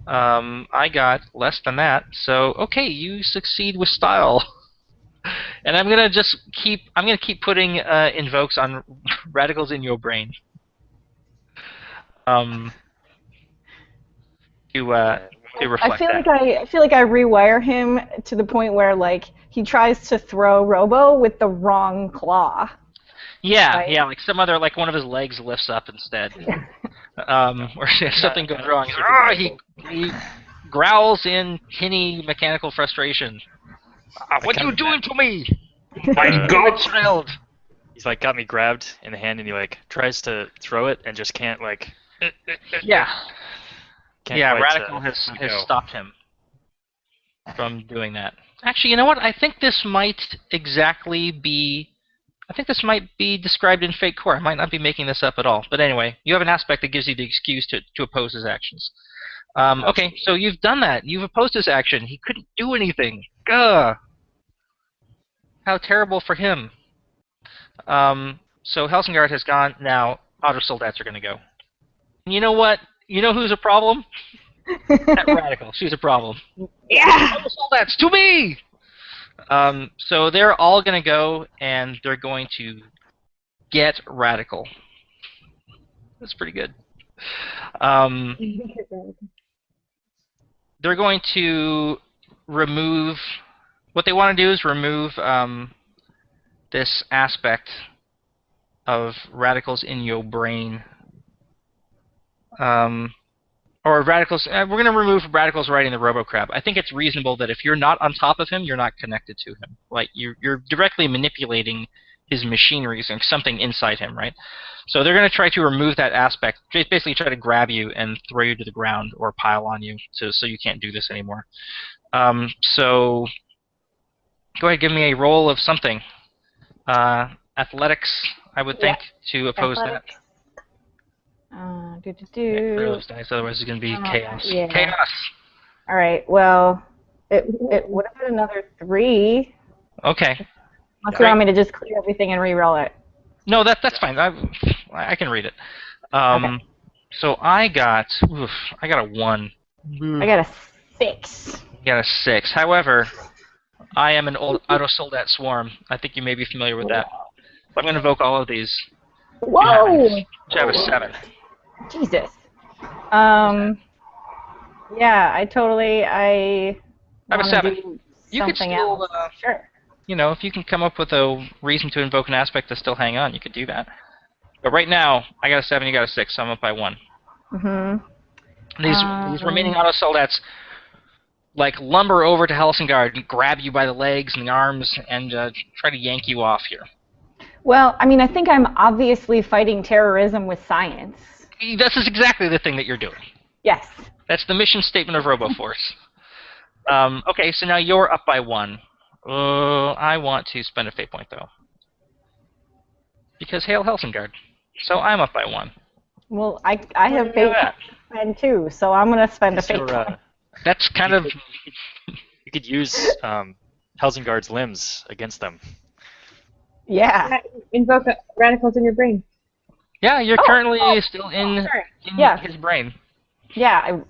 I got less than that. So, okay, you succeed with style. And I'm gonna keep putting invokes on radicals in your brain. To reflect I feel like I rewire him to the point where like he tries to throw Robo with the wrong claw. Yeah, right? yeah, like some other, like one of his legs lifts up instead. Or something goes wrong. He growls in tinny mechanical frustration. What are you doing to me? My God! Child. He's like got me grabbed in the hand, and he like tries to throw it and just can't like. Yeah. Can't Yeah, quite, Radical has stopped him from doing that. Actually, you know what? I think this might be described in Fate Core. I might not be making this up at all. But anyway, you have an aspect that gives you the excuse to oppose his actions. Okay, so you've done that. You've opposed his action. He couldn't do anything. Gah! How terrible for him. So Helsingard has gone. Now, Auto Soldats are going to go. And you know what? You know who's a problem? That Radical. She's a problem. Yeah. Auto Soldats, to me! So they're all going to go, and they're going to get Radical. That's pretty good. They're going to remove... What they want to do is remove this aspect of radicals in your brain. Or radicals... we're going to remove radicals riding the RoboCrab. I think it's reasonable that if you're not on top of him, you're not connected to him. Like, you're directly manipulating his machinery, so something inside him, right? So they're going to try to remove that aspect, basically try to grab you and throw you to the ground or pile on you so you can't do this anymore. So go ahead, give me a roll of something. Athletics, I would think, to oppose Athletics. that. Clear those dice, otherwise it's going to be chaos. Yeah. Chaos! All right. Well, it would have been another 3. Okay. Unless you want me to just clear everything and re-roll it. No, that's fine. I can read it. Okay. So I got a 1. I got a 6. You got a 6. However, I am an old Auto Soldat Swarm. I think you may be familiar with that. So I'm going to invoke all of these. Whoa! You have a 7. Jesus. Yeah, I have a 7. You could something still, else. Sure. you know, if you can come up with a reason to invoke an aspect to still hang on, you could do that. But right now, I got a 7, you got a 6, so I'm up by 1. Mm-hmm. These remaining Auto Soldats like lumber over to Helsingard and grab you by the legs and the arms and try to yank you off here. Well, I mean, I think I'm obviously fighting terrorism with science. This is exactly the thing that you're doing. Yes. That's the mission statement of RoboForce. Okay, so now you're up by 1. I want to spend a fate point, though. Because hail Helsingard. So I'm up by 1. Well, I have fate point too, so I'm going to spend a fate point. That's kind of... You could use Helsingard's limbs against them. Yeah. Invoke radicals in your brain. Yeah, you're currently still in Yeah. his brain. Yeah,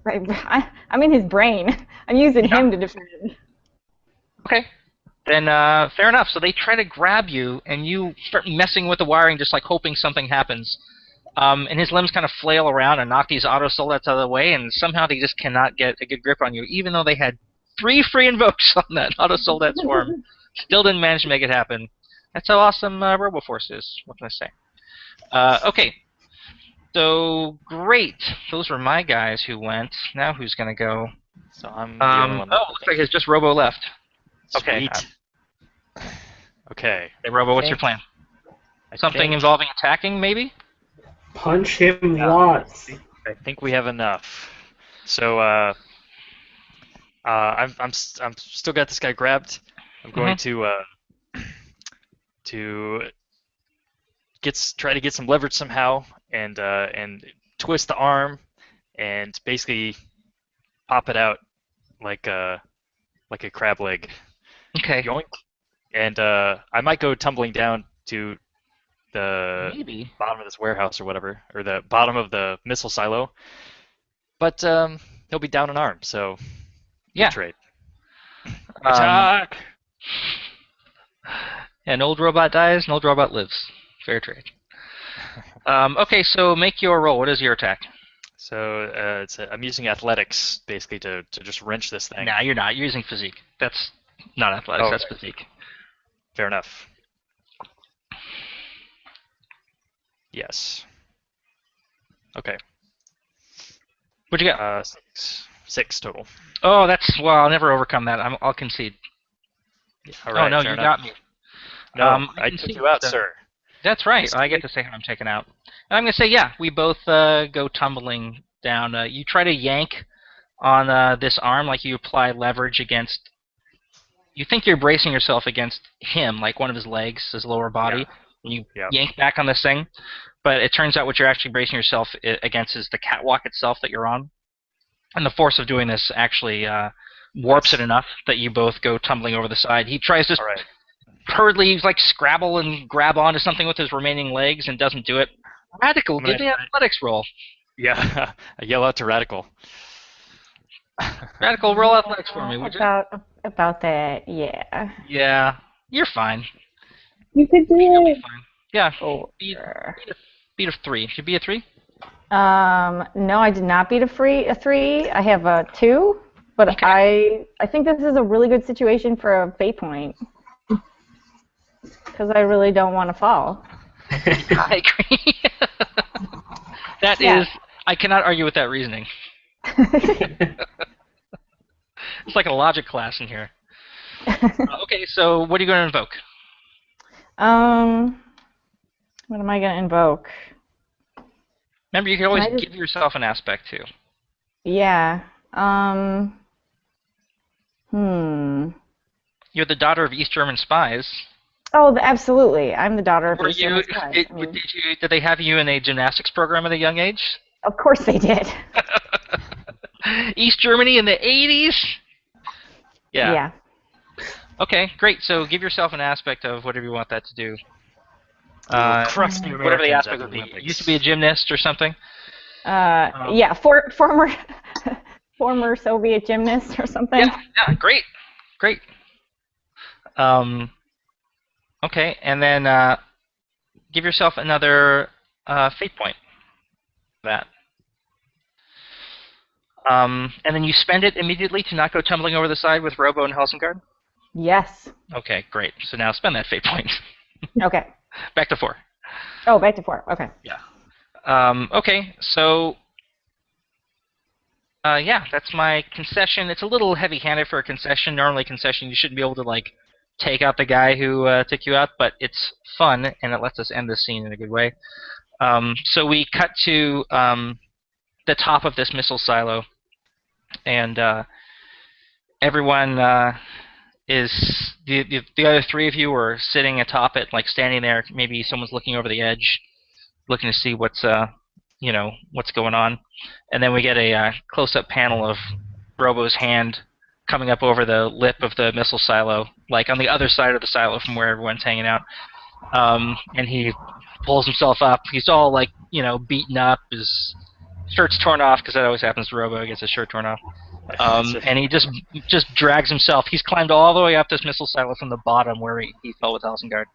I'm in his brain. I'm using him to defend. Okay. Then fair enough. So they try to grab you, and you start messing with the wiring, just like hoping something happens. And his limbs kind of flail around and knock these auto soldats out of the way, and somehow they just cannot get a good grip on you, even though they had 3 free invokes on that auto soldat swarm. Still didn't manage to make it happen. That's how awesome RoboForce is. What can I say? Okay. So great. Those were my guys who went. Now who's gonna go? So I'm the only one. Looks like it's just Robo left. Okay. Sweet. Okay. Hey, Robo, what's your plan? Something involving attacking, maybe? Punch him lots. I think we have enough. So I'm still got this guy grabbed. I'm going to try to get some leverage somehow and twist the arm and basically pop it out like a crab leg. Okay. Yoink. And I might go tumbling down to the bottom of this warehouse or whatever, or the bottom of the missile silo. But he'll be down an arm, so yeah. Trade. Attack! An old robot dies, an old robot lives. Fair trade. Okay, so make your roll. What is your attack? So I'm using athletics, basically, to just wrench this thing. Nah, you're not. You're using physique. That's not athletics, that's physique. Fair enough. Yes. Okay. What'd you get? 6 total. Oh, well, I'll never overcome that. I'll concede. Yeah, all right, no, you got me. No, I took you out, sir. That's right. I get to say how I'm taken out. And I'm going to say, yeah, we both go tumbling down. You try to yank on this arm, like you apply leverage against... You think you're bracing yourself against him, like one of his legs, his lower body, and you yank back on this thing. But it turns out what you're actually bracing yourself against is the catwalk itself that you're on. And the force of doing this actually warps it enough that you both go tumbling over the side. He tries to hurriedly scrabble and grab onto something with his remaining legs and doesn't do it. Radical, give me an athletics roll. Yeah, I yell out to Radical. Radical, roll athletics for me, would you? About that, yeah. Yeah, you're fine. You could do it. Fine. Yeah, Oh, beat a 3. Should be a 3? No, I did not beat a 3. I have a 2, but okay. I think this is a really good situation for a fate point. Because I really don't want to fall. I agree. That is, I cannot argue with that reasoning. It's like a logic class in here. Okay, so what are you going to invoke? What am I going to invoke? Remember, you can always give yourself an aspect, too. Yeah. You're the daughter of East German spies. Oh, absolutely. I'm the daughter of East German spies. Did they have you in a gymnastics program at a young age? Of course they did. East Germany in the 80s? Yeah. Okay, great. So give yourself an aspect of whatever you want that to do. Whatever the aspect would be. Used to be a gymnast or something? Yeah, former Soviet gymnast or something. Yeah, great. Okay, and then give yourself another fate point. That. And then you spend it immediately to not go tumbling over the side with Robo and Helsingard? Yes. Okay, great. So now spend that fate point. Okay. Back to 4. Oh, back to 4. Okay. Yeah. Okay, so... yeah, that's my concession. It's a little heavy-handed for a concession. Normally, concession, you shouldn't be able to, take out the guy who took you out, but it's fun, and it lets us end this scene in a good way. So we cut to the top of this missile silo, and everyone is... The other 3 of you are sitting atop it, standing there. Maybe someone's looking over the edge, looking to see what's going on. And then we get a close-up panel of Robo's hand coming up over the lip of the missile silo, on the other side of the silo from where everyone's hanging out. And he pulls himself up. He's all beaten up. His shirt's torn off, because that always happens to Robo. He gets his shirt torn off. And he just drags himself. He's climbed all the way up this missile silo from the bottom where he fell with Helsingard.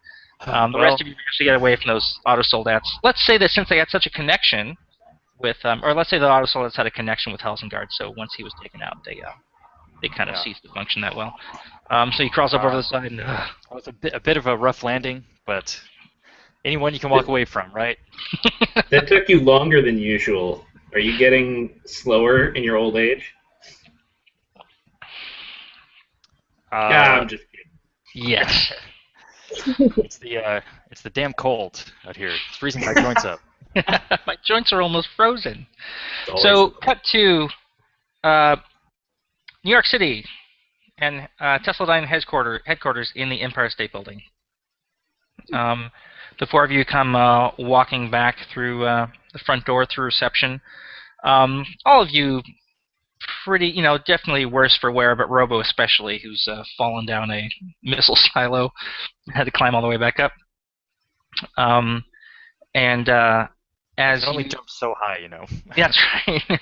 The rest of you managed to get away from those auto-soldats. Let's say that since they had such a connection with, or let's say the auto-soldats had a connection with Helsingard, so once he was taken out, they kind of ceased to function that well. So he crawls up over the side and... It was a bit of a rough landing, but anyone you can walk away from, right? That took you longer than usual. Are you getting slower in your old age? I'm just kidding. Yes. It's the damn cold out here. It's freezing my joints up. My joints are almost frozen. So, cut to New York City and Tesladyne headquarters in the Empire State Building. The four of you come walking back through the front door through reception. All of you pretty, definitely worse for wear, but Robo especially, who's fallen down a missile silo, had to climb all the way back up. As it only jumped so high, That's right.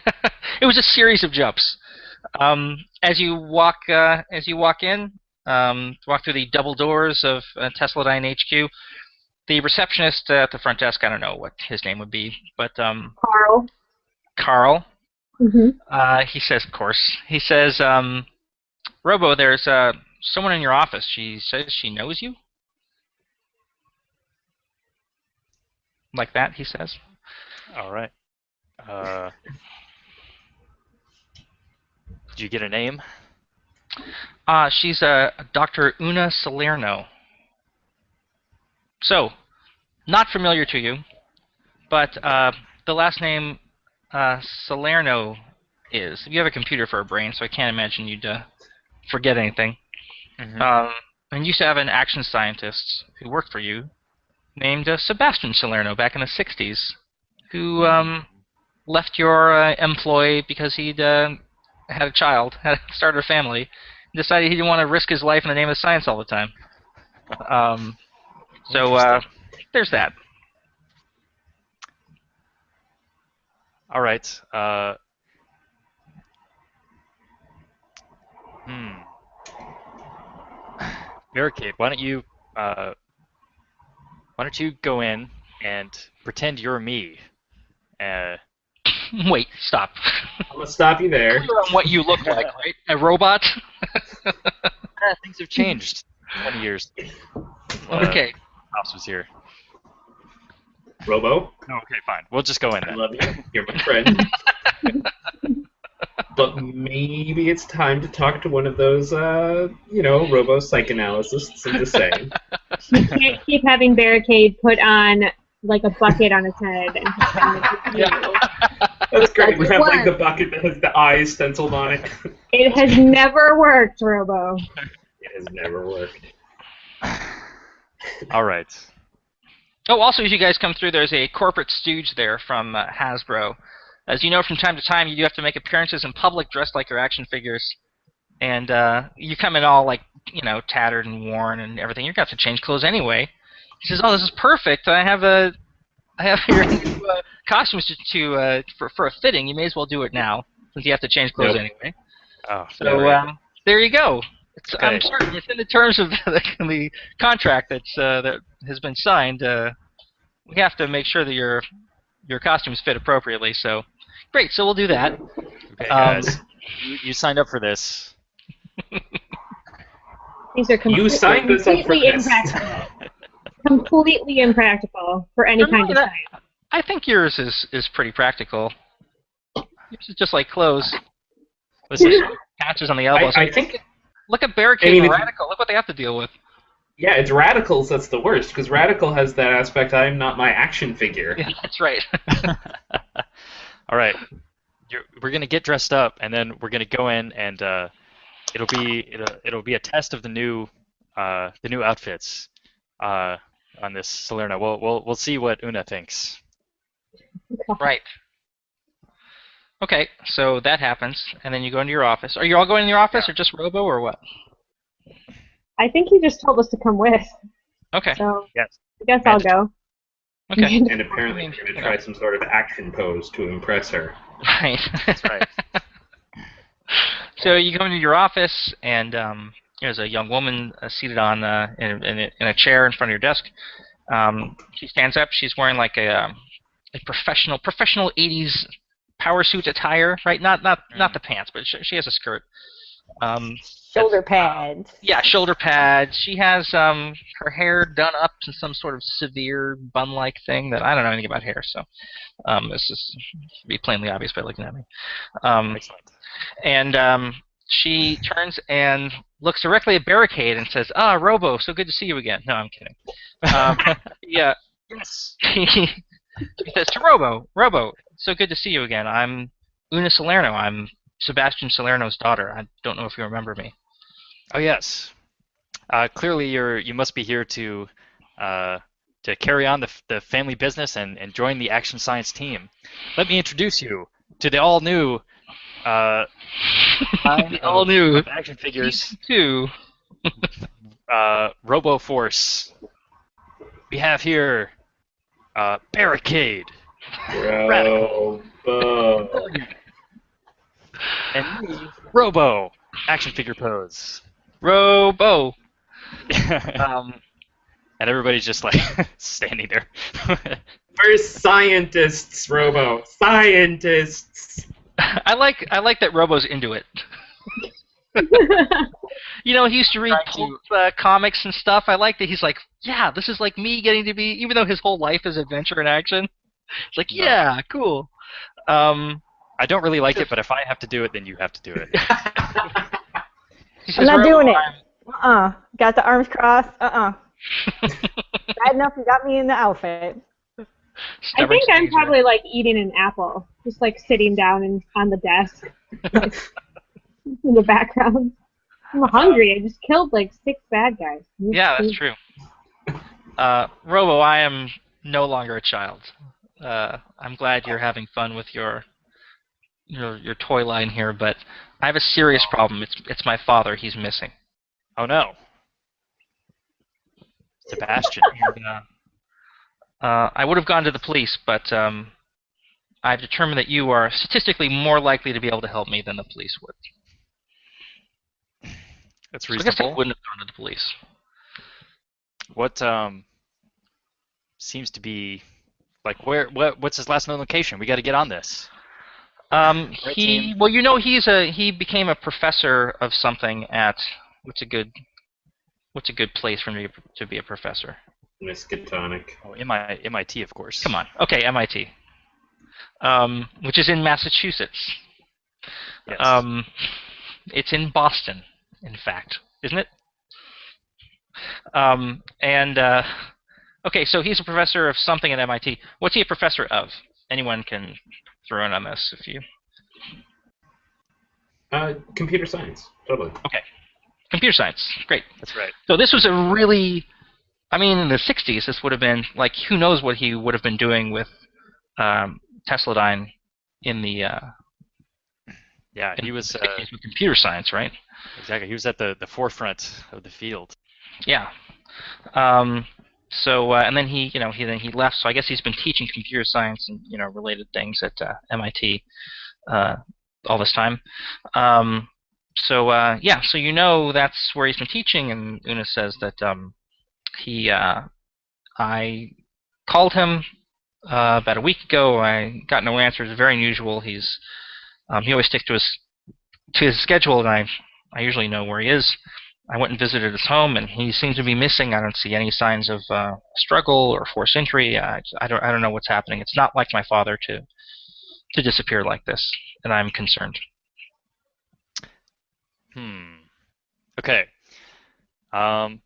It was a series of jumps. As you walk in, walk through the double doors of Tesladyne HQ. The receptionist at the front desk, I don't know what his name would be, but Carl. Carl. Mm-hmm. He says, of course. He says, Robo, there's someone in your office. She says she knows you. Like that, he says. All right. Did you get a name? She's Dr. Una Salerno. So, not familiar to you, but the last name Salerno is. You have a computer for a brain, so I can't imagine you'd forget anything. Mm-hmm. And you used to have an action scientist who worked for you named Sebastian Salerno back in the 60s, who left your employ because he'd had a child, had started a family, and decided he didn't want to risk his life in the name of science all the time. So there's that. All right. Barricade, why don't you go in and pretend you're me? Wait, stop. I'm gonna stop you there. Clear on what you look like, right? A robot? Things have changed. 20 years. Okay. House was here. Robo? Oh, okay, fine. We'll just go in I then. love you. You're my friend. But maybe it's time to talk to one of those, robo psychanalysts. I'm just saying. You can't keep having Barricade put on like a bucket on his head and pretend it's you. That's great. We have like the bucket that has the eyes stenciled on it. It has never worked, Robo. It has never worked. All right. Oh, also, as you guys come through, there's a corporate stooge there from Hasbro. As you know, from time to time, you do have to make appearances in public dressed like your action figures. And you come in all, tattered and worn and everything. You're going to have to change clothes anyway. He says, oh, this is perfect. I have your new costumes for a fitting. You may as well do it now, since you have to change clothes anyway. Oh, so there you go. Okay. I'm certain it's in the terms of the contract that has been signed. We have to make sure that your costumes fit appropriately. So, great. So we'll do that. Okay, guys, you signed up for this. These are completely impractical. Completely impractical for any kind of science. I think yours is pretty practical. Yours is just like clothes. Listen, patches on the elbows. I think. Look at Barricade and Radical. Look what they have to deal with. Yeah, it's Radicals that's the worst, because Radical has that aspect, I'm not my action figure. Yeah, that's right. All right. We're going to get dressed up, and then we're going to go in, and it'll be a test of the new outfits on this Salerno. We'll see what Una thinks. Right. Okay, so that happens, and then you go into your office. Are you all going in your office, or just Robo, or what? I think he just told us to come with. Okay. So yes. I guess I'll go. Okay. And apparently you're going to try some sort of action pose to impress her. Right. That's right. So you come into your office, and there's a young woman seated on in a chair in front of your desk. She stands up. She's wearing like a professional 80s power suit attire, right? Not the pants, but she has a skirt. Shoulder pads. Yeah, shoulder pads. She has her hair done up in some sort of severe bun-like thing that I don't know anything about hair, so this is be plainly obvious by looking at me. Excellent. And she turns and looks directly at Barricade and says, "Ah, Robo, so good to see you again." No, I'm kidding. Yeah. Yes. She says to Robo, so good to see you again. I'm Una Salerno. I'm Sebastian Salerno's daughter. I don't know if you remember me. Oh yes. Clearly, you must be here to carry on the family business and join the Action Science team. Let me introduce you to the all new all new action figures. Two. Robo Force. We have here Barricade. Radical. And me, Robo. Action figure pose. Robo. And everybody's just like standing there. We're scientists, Robo. Scientists. I like that Robo's into it. You know, he used to read pulp comics and stuff. I like that he's like, yeah, this is like me getting to be, even though his whole life is adventure and action. It's like, yeah, cool. I don't really like it, but if I have to do it, then you have to do it. I'm not doing it. Got the arms crossed. Bad enough you got me in the outfit. I think I'm probably like eating an apple, just like sitting down and on the desk in the background. I'm hungry. I just killed like 6 bad guys. Yeah, that's true. Robo, I am no longer a child. I'm glad you're having fun with your toy line here, but I have a serious problem. It's my father. He's missing. Oh no. Sebastian. I would have gone to the police, but I've determined that you are statistically more likely to be able to help me than the police would. That's So I guess I reasonable. wouldn't have gone to the police. What seems to be like what's his last known location? We got to get on this. Well, you know, he became a professor of something at what's a good place for me to be a professor? Miskatonic. Oh, MIT, of course. Come on. Okay, MIT. Which is in Massachusetts. Yes. It's in Boston, in fact, isn't it? Okay, so he's a professor of something at MIT. What's he a professor of? Anyone can throw in on this if you... Computer science. Totally. Okay. Computer science. Great. That's right. So this was a really... I mean, in the 60s, this would have been, like, who knows what he would have been doing with Tesladyne in the... Yeah, he was... with computer science, right? Exactly. He was at the forefront of the field. Yeah. So and then he left. So I guess he's been teaching computer science and related things at MIT all this time. So that's where he's been teaching. And Una says that I called him about a week ago. I got no answers. Very unusual. He always sticks to his schedule, and I usually know where he is. I went and visited his home, and he seems to be missing. I don't see any signs of struggle or forced entry. I don't know what's happening. It's not like my father to disappear like this, and I'm concerned. Okay. Don't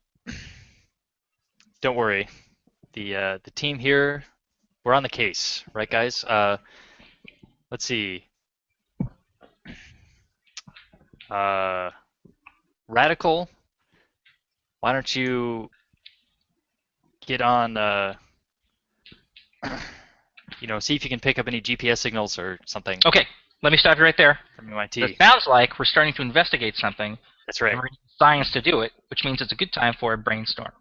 worry. The team here, we're on the case, right, guys? Let's see. Radical, why don't you get on, see if you can pick up any GPS signals or something. Okay, let me stop you right there. From MIT. It sounds like we're starting to investigate something. That's right. And we're using science to do it, which means it's a good time for a brainstorm.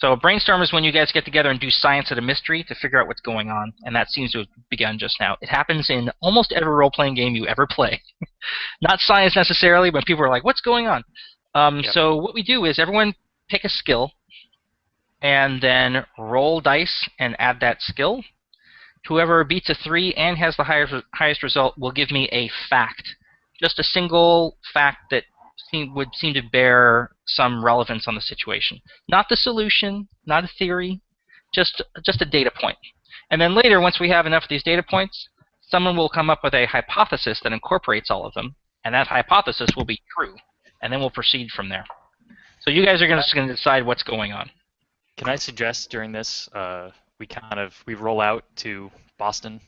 So a brainstorm is when you guys get together and do science at a mystery to figure out what's going on, and that seems to have begun just now. It happens in almost every role-playing game you ever play. Not science necessarily, but people are like, what's going on? So what we do is everyone pick a skill, and then roll dice and add that skill. Whoever beats a 3 and has the highest result will give me a fact. Just a single fact that would seem to bear some relevance on the situation. Not the solution, not a theory, just a data point. And then later, once we have enough of these data points, someone will come up with a hypothesis that incorporates all of them, and that hypothesis will be true. And then we'll proceed from there. So you guys are just going to decide what's going on. Can I suggest during this we roll out to Boston,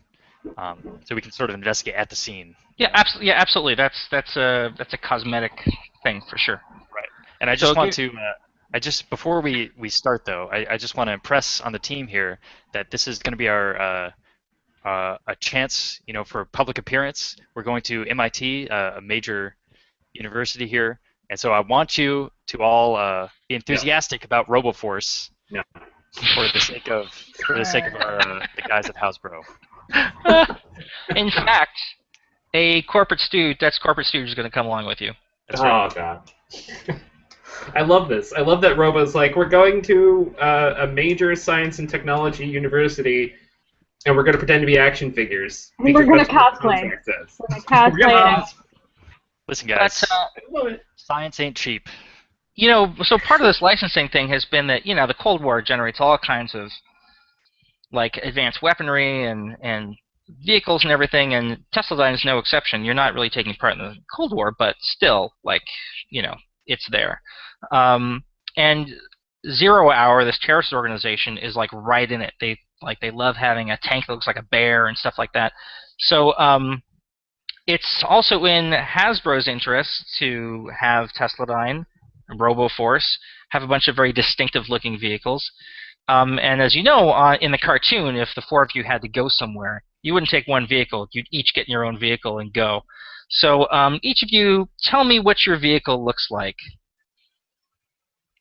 so we can sort of investigate at the scene. Yeah, absolutely. That's a cosmetic thing for sure. Right. And I just want to before we start though, I just want to impress on the team here that this is going to be our a chance, for public appearance. We're going to MIT, a major university here, and so I want you to all be enthusiastic about RoboForce. Yeah. For the sake of the guys at Hasbro. In fact, a corporate stooge is going to come along with you. That's right. Oh god. I love this. I love that Robo's like, we're going to a major science and technology university, and we're going to pretend to be action figures. And we're going to cosplay. Listen, guys. Science ain't cheap. So part of this licensing thing has been that, the Cold War generates all kinds of, advanced weaponry and vehicles and everything, and Tesladyne is no exception. You're not really taking part in the Cold War, but still, it's there. And Zero Hour, this terrorist organization, is, right in it. They love having a tank that looks like a bear and stuff like that. So, it's also in Hasbro's interest to have Tesladyne RoboForce have a bunch of very distinctive-looking vehicles. And as you know, in the cartoon, if the 4 of you had to go somewhere, you wouldn't take one vehicle. You'd each get in your own vehicle and go. So each of you, tell me what your vehicle looks like.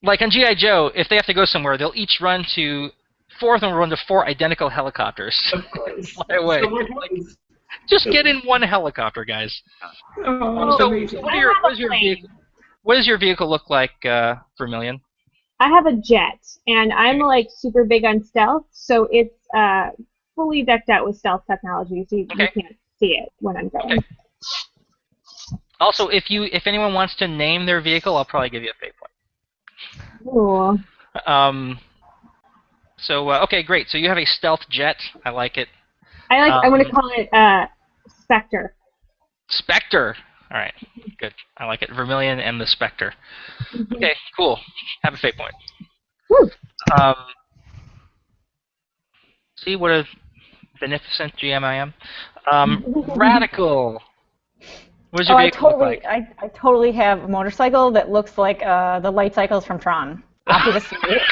Like on G.I. Joe, if they have to go somewhere, they'll each run to... 4 of them will run to 4 identical helicopters. Of course. Fly away. Just get in one helicopter, guys. Oh, so what does your vehicle look like, Vermilion? I have a jet, and I'm super big on stealth, so it's fully decked out with stealth technology, so you can't see it when I'm going. Okay. Also, if anyone wants to name their vehicle, I'll probably give you a fate point. Cool. Okay, great. So you have a stealth jet. I like it. I'm going to call it Spectre. Spectre. All right, good. I like it. Vermilion and the Spectre. Okay, cool. Have a fate point. Woo. See what a beneficent GM I am. Radical. What does your vehicle look like? I totally have a motorcycle that looks like the light cycles from Tron. After the series.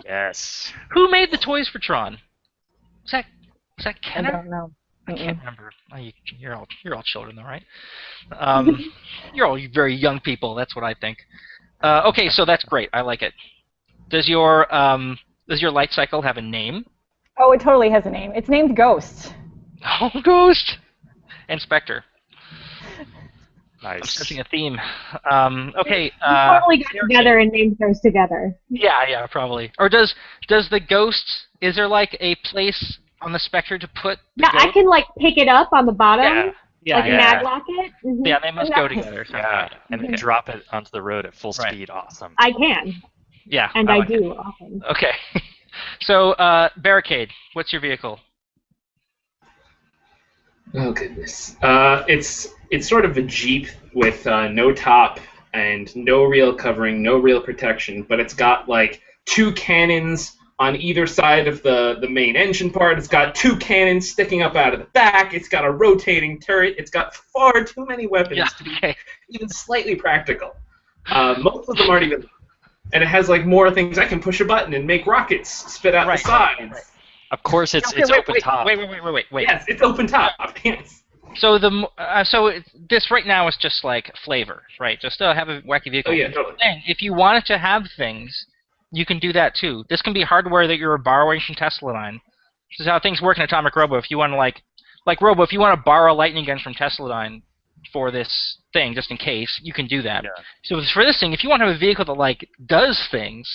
Yes. Who made the toys for Tron? Was that Kenner? I don't know. I can't remember. You're all children, though, right? You're all very young people. That's what I think. Okay, so that's great. I like it. Does your light cycle have a name? Oh, it totally has a name. It's named Ghost. Oh, Ghost. And Spectre. Nice. I'm sensing a theme. Okay. We totally got together and named those together. Yeah, probably. Or does the Ghost? Is there a place on the Spectre to put? Yeah, I can pick it up on the bottom. Yeah. Maglock it. Mm-hmm. Yeah, they must go together. Yeah, and then drop it onto the road at full speed. Awesome. I can. Yeah. And I do often. Okay. So, Barricade, what's your vehicle? Oh goodness. It's sort of a Jeep with no top and no real covering, no real protection, but it's got 2 cannons on either side of the main engine part. It's got 2 cannons sticking up out of the back. It's got a rotating turret. It's got far too many weapons to be even slightly practical. Most of them aren't even... And it has more things. I can push a button and make rockets spit out the sides. Of course, it's open top. Wait. Yes, it's open top. Yes. This right now is just like flavor, right? Just have a wacky vehicle. Oh yeah, totally. And if you wanted to have things, you can do that too. This can be hardware that you're borrowing from Tesladyne. This is how things work in Atomic Robo. If you want to like Robo, if you want to borrow lightning guns from Tesladyne for this thing, just in case, you can do that. Yeah. So for this thing, if you want to have a vehicle that like does things,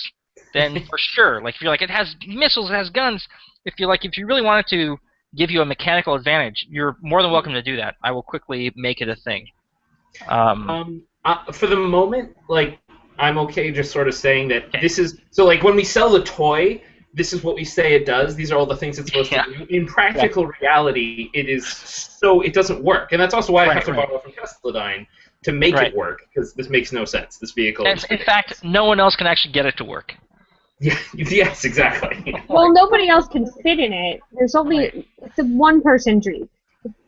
then for sure, like if you're like it has missiles, it has guns. If you really wanted to give you a mechanical advantage, you're more than welcome to do that. I will quickly make it a thing. For the moment, like, I'm okay just sort of saying that this is... So, like, when we sell the toy, this is what we say it does. These are all the things it's supposed to do. In practical reality, it doesn't work. And that's also why I have to borrow from Tesladyne to make it work, because this makes no sense. This vehicle is... In fact, no one else can actually get it to work. Yeah, yes, exactly. Well, nobody else can fit in it. There's only it's a one-person Jeep.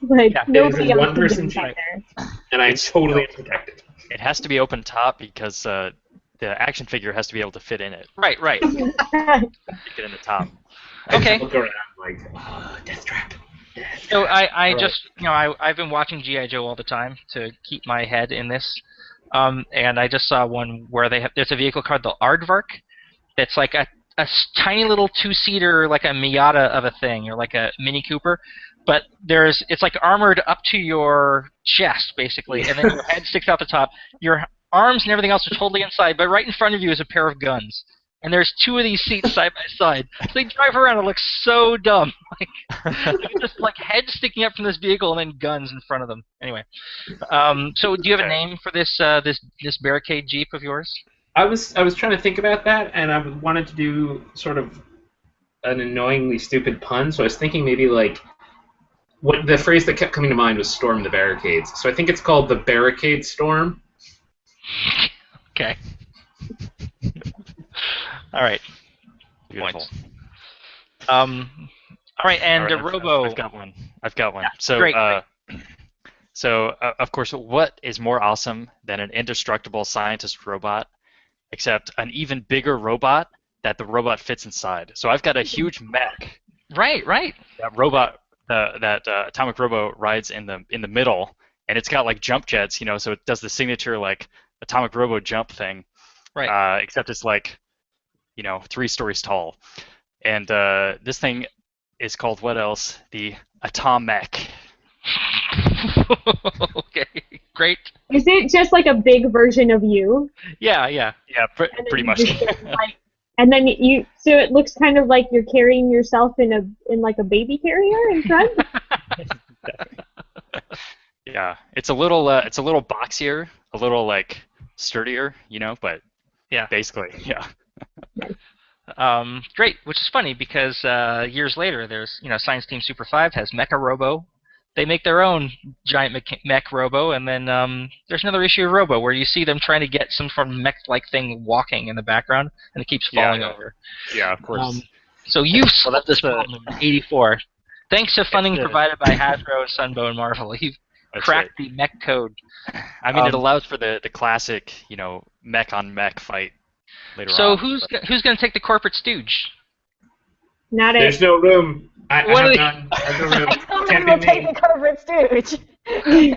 Like nobody else can fit inside there. And I'm totally protected. It has to be open top because the action figure has to be able to fit in it. Right. Fit in the top. Okay. I look around like, death trap. So I've been watching G.I. Joe all the time to keep my head in this, and I just saw one where there's a vehicle called the Aardvark. That's like a tiny little two-seater, like a Miata of a thing, or like a Mini Cooper, but it's like armored up to your chest, basically, and then your head sticks out the top. Your arms and everything else are totally inside, but right in front of you is a pair of guns. And there's two of these seats side by side. So they drive around, it looks so dumb. Like just like heads sticking up from this vehicle and then guns in front of them. Anyway, so do you have a name for this barricade Jeep of yours? I was trying to think about that, and I wanted to do sort of an annoyingly stupid pun. So I was thinking maybe like the phrase that kept coming to mind was "storm the barricades." So I think it's called the Barricade Storm. Okay. All right. Beautiful. Points. All right, and All right, Robo. I've got one. Yeah, so great. Of course, what is more awesome than an indestructible scientist robot? Except an even bigger robot that the robot fits inside. So I've got a huge mech. Right. That robot, that Atomic Robo rides in the middle, and it's got like jump jets, so it does the signature like Atomic Robo jump thing. Right. Except it's like, 3 stories tall. And this thing is called what else? The Atomic. Okay, great. Is it just like a big version of you? Yeah, pretty much. And then so it looks kind of like you're carrying yourself in like a baby carrier in front. Yeah, it's a little boxier, a little like sturdier, but yeah, basically, yeah. Great, which is funny because years later, there's Science Team Super 5 has Mecha Robo. They make their own giant mech Robo, and then there's another issue of Robo where you see them trying to get some sort of mech-like thing walking in the background, and it keeps falling over. Yeah, of course. So you solved this problem in '84. Thanks to funding provided by Hasbro, Sunbow, and Marvel. You've cracked the mech code. I mean, it allows for the classic, mech on mech fight later on. So who's going to take the corporate stooge? There's no room. I have none. There's no room. Can't be take the corporate stooge.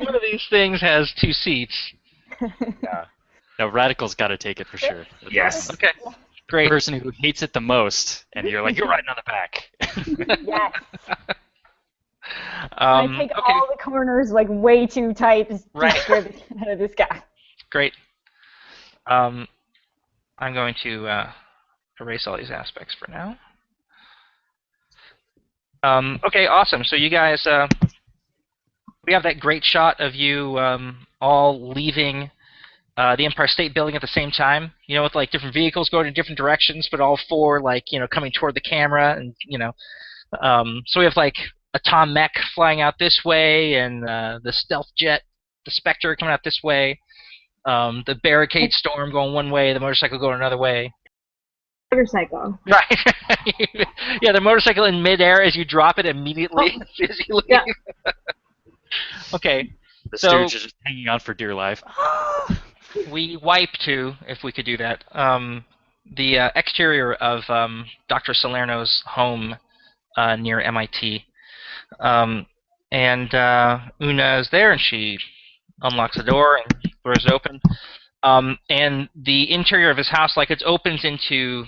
One of these things has 2 seats. Yeah. No, Radical's got to take it for sure. Yes. Okay. Great. The person who hates it the most, and you're like, you're riding on the back. Yes. I take all the corners like way too tight to scare the shit out of this guy. Great. I'm going to erase all these aspects for now. Okay, awesome. So you guys, we have that great shot of you all leaving the Empire State Building at the same time. With like different vehicles going in different directions, but all 4 like coming toward the camera, and so we have like a Tom Mech flying out this way, and the stealth jet, the Spectre coming out this way, the Barricade Storm going one way, the motorcycle going another way. Motorcycle. Right. Yeah, the motorcycle in midair as you drop it immediately as you leave. Yeah. Okay. The stooge is just hanging on for dear life. We wipe too, if we could do that. The exterior of Dr. Salerno's home near MIT. and Una is there, and she unlocks the door and throws it open. And the interior of his house, like it opens into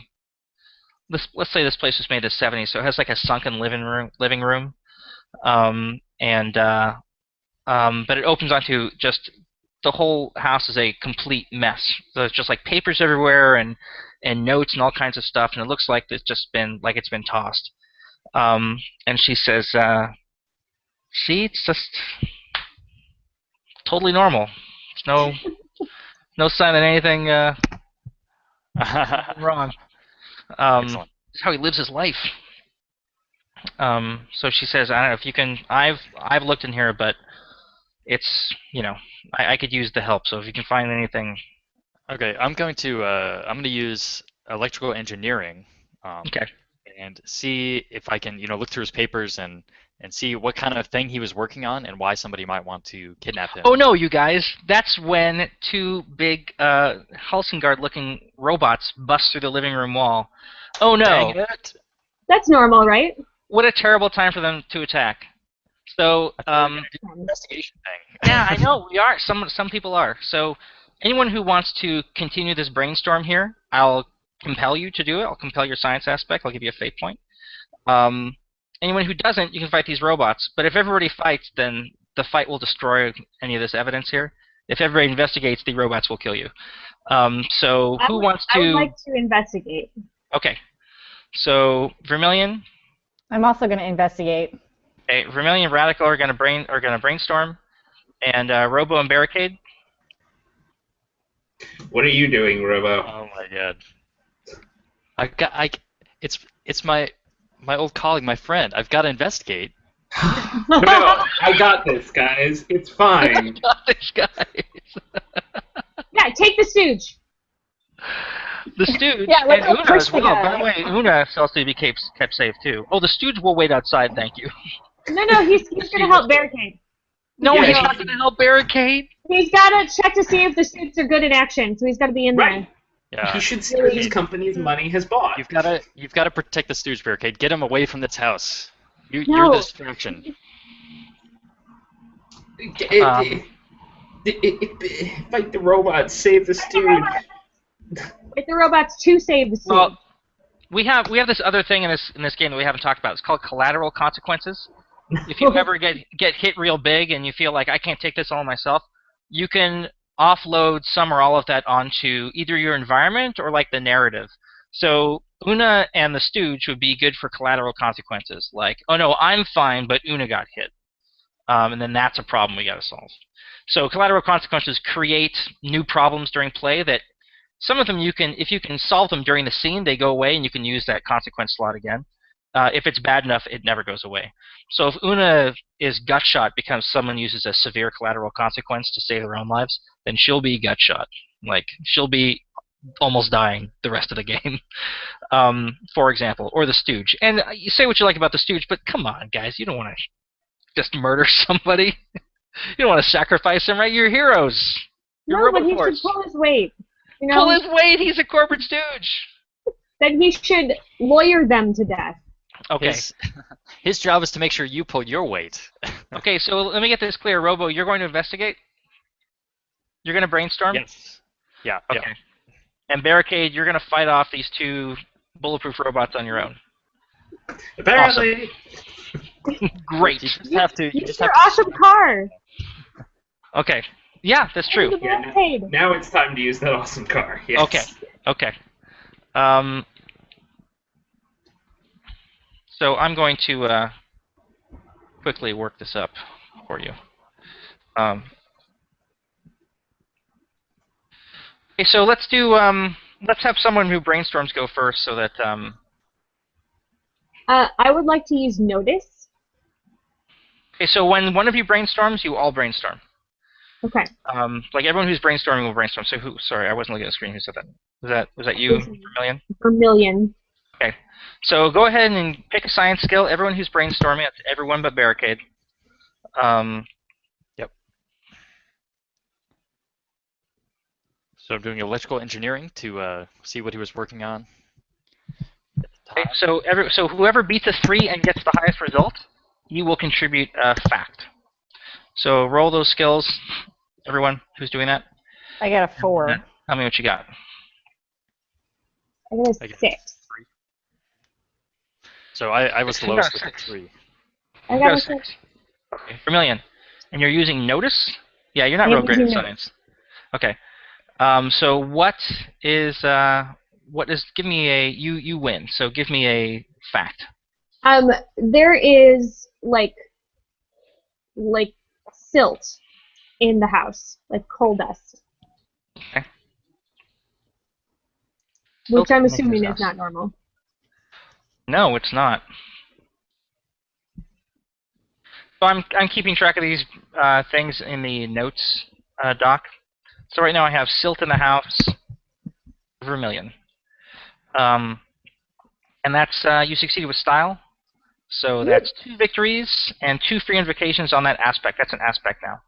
this. Let's say this place was made in the '70s, so it has like a sunken living room, but it opens onto just the whole house is a complete mess. So there's just like papers everywhere and notes and all kinds of stuff, and it looks like it's been tossed. And she says, "See, it's just totally normal. There's no sign that anything wrong. Excellent. It's how he lives his life." So she says, "I don't know if you can. I've looked in here, but it's I could use the help. So if you can find anything." Okay, I'm going to use electrical engineering. Okay. And see if I can, look through his papers and see what kind of thing he was working on and why somebody might want to kidnap him. Oh no, you guys! That's when two big Helsingard-looking robots bust through the living room wall. Oh no! Dang it! That's normal, right? What a terrible time for them to attack. So, Investigation thing. yeah, I know we are. Some people are. So, anyone who wants to continue this brainstorm here, I'll compel you to do it. I'll compel your science aspect. I'll give you a fate point. Anyone who doesn't, you can fight these robots. But if everybody fights, then the fight will destroy any of this evidence here. If everybody investigates, the robots will kill you. So who wants to? I would like to investigate. Okay. So Vermilion. I'm also going to investigate. Okay, Vermilion and Radical are going to brainstorm, and Robo and Barricade. What are you doing, Robo? Oh my god. It's my old colleague, my friend. I've got to investigate. No, I got this, guys. It's fine. Got this, guys. Yeah, take the stooge. The Stooge Yeah, let's and go Una push as the well. guy. By the way, Una shall still be kept safe too. Oh, the Stooge will wait outside. Thank you. No, he's going to help Barricade. No, Yeah, he's he- not going to help Barricade. He's got to check to see if the suits are good in action, so he's got to be in there. Right. Yeah. He should see what his company's money has bought. You've got to protect the Stooge Barricade. Get him away from this house. You're No. the distraction. Fight the robots, save the stooge. With the robots to save the suit. Well, we have this other thing in this game that we haven't talked about. It's called collateral consequences. If you ever get hit real big and you feel like I can't take this all myself, you can offload some or all of that onto either your environment or like the narrative. So Una and the Stooge would be good for collateral consequences. Like, oh no, I'm fine, but Una got hit. And then that's a problem we got to solve. So collateral consequences create new problems during play that some of them if you can solve them during the scene, they go away and you can use that consequence slot again. If it's bad enough, it never goes away. So if Una is gut shot because someone uses a severe collateral consequence to save their own lives, then she'll be gut shot. Like, she'll be almost dying the rest of the game, for example, or the Stooge. And you say what you like about the Stooge, but come on, guys, you don't want to just murder somebody. You don't want to sacrifice them, right? You're heroes. You're no, but he Roboforce. should pull his weight. You know, Pull his weight. He's a corporate Stooge. then he should lawyer them to death. Okay. His job is to make sure you pull your weight. Okay, so let me get this clear. Robo, you're going to investigate? You're going to brainstorm? Yes. Yeah. Okay. Yeah. And Barricade, you're going to fight off these two bulletproof robots on your own. Apparently, Great. You just have to. You Use just your have to awesome car. Okay. Yeah, that's true. The Yeah. Barricade. now it's time to use that awesome car. Yes. Okay. So I'm going to quickly work this up for you. Okay, so let's have someone who brainstorms go first, so that I would like to use notice. Okay, so when one of you brainstorms, you all brainstorm. Okay. Like everyone who's brainstorming will brainstorm. So who? Sorry, I wasn't looking at the screen. Who said that? Was that you, Vermilion? Vermilion. Okay. So go ahead and pick a science skill. Everyone who's brainstorming, that's everyone but Barricade. Yep. So I'm doing electrical engineering to see what he was working on. Okay, so whoever beats a 3 and gets the highest result you will contribute a fact. So roll those skills, everyone who's doing that. I got a 4. Tell me what you got. I got I a got 6. 3. So I was the You lowest got a with the 6. 3. I You got got a a 6. 6. Okay, Vermilion. And you're using notice? Yeah, you're not I real am great at using science. Okay. So what is give me a you win. So give me a fact. There is like silt in the house, like coal dust, Okay. which I'm Silt in his assuming is house. not normal. No, it's not. So I'm keeping track of these things in the notes doc. So right now I have silt in the house, Vermilion. And that's you succeeded with style. So that's 2 victories and 2 free invocations on that aspect. That's an aspect now.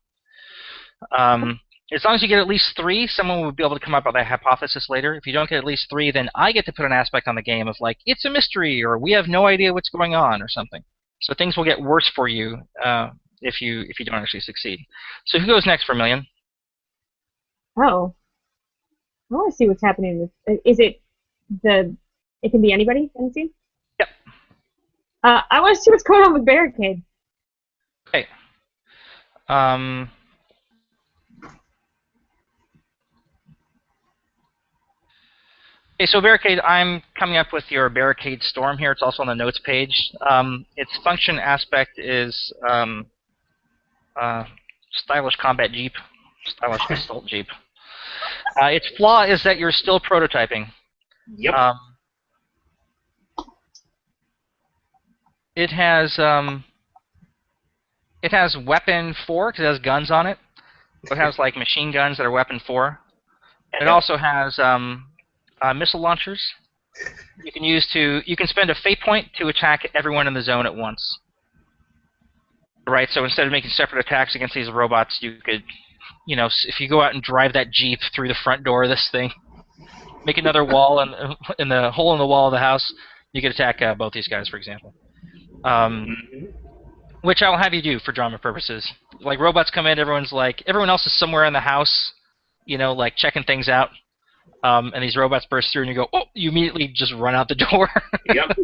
As long as you get at least 3, someone will be able to come up with a hypothesis later. If you don't get at least 3, then I get to put an aspect on the game of like, it's a mystery, or we have no idea what's going on, or something. So things will get worse for you if you don't actually succeed. So who goes next, Vermilion? Oh, I want to see what's happening. Is it the? It can be anybody in the team. Yep. I want to see what's going on with Barricade. Okay. Okay, so Barricade, I'm coming up with your Barricade Storm here. It's also on the notes page. Its function aspect is stylish combat jeep, stylish assault jeep. Its flaw is that you're still prototyping. Yep. It has weapon 4 because it has guns on it. So it has like machine guns that are weapon 4. It also has missile launchers. You can spend a fate point to attack everyone in the zone at once. Right. So instead of making separate attacks against these robots, you could, if you go out and drive that jeep through the front door of this thing, make another wall in the hole in the wall of the house, you could attack both these guys, for example. Which I will have you do for drama purposes. Like robots come in, everyone else is somewhere in the house, like checking things out. And these robots burst through, and you go, oh! You immediately just run out the door. Yep.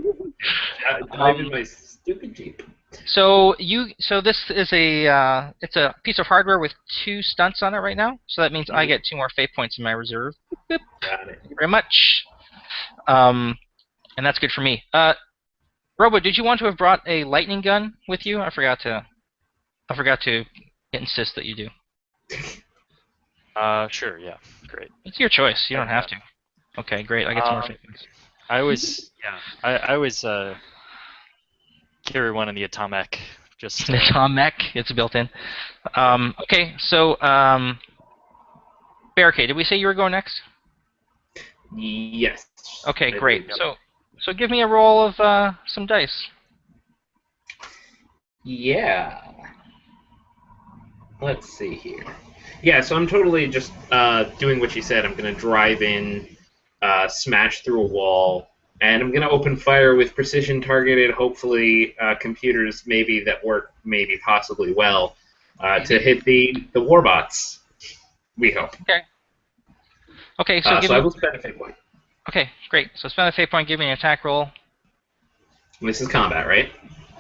Driving my stupid Jeep. So this is it's a piece of hardware with 2 stunts on it right now. So that means I get 2 more fate points in my reserve. Boop. Got it. Thank you very much. And that's good for me. Robo, did you want to have brought a lightning gun with you? I forgot to insist that you do. Sure, yeah, great. It's your choice. You don't have to. Okay, great. I get some more fate points. I always carry one in the Atomic. Just The Atomic, it's built in. Okay, so Barricade, did we say you were going next? Yes. Okay, I great. believe, So give me a roll of some dice. Yeah. Let's see here. Yeah, so I'm totally just doing what you said. I'm going to drive in, smash through a wall, and I'm going to open fire with precision targeted, hopefully computers maybe that work maybe possibly well, to hit the warbots, we hope. Okay. Okay, so I will spend a fate point. Okay, great. So spend a fate point, give me an attack roll. And this is combat, right?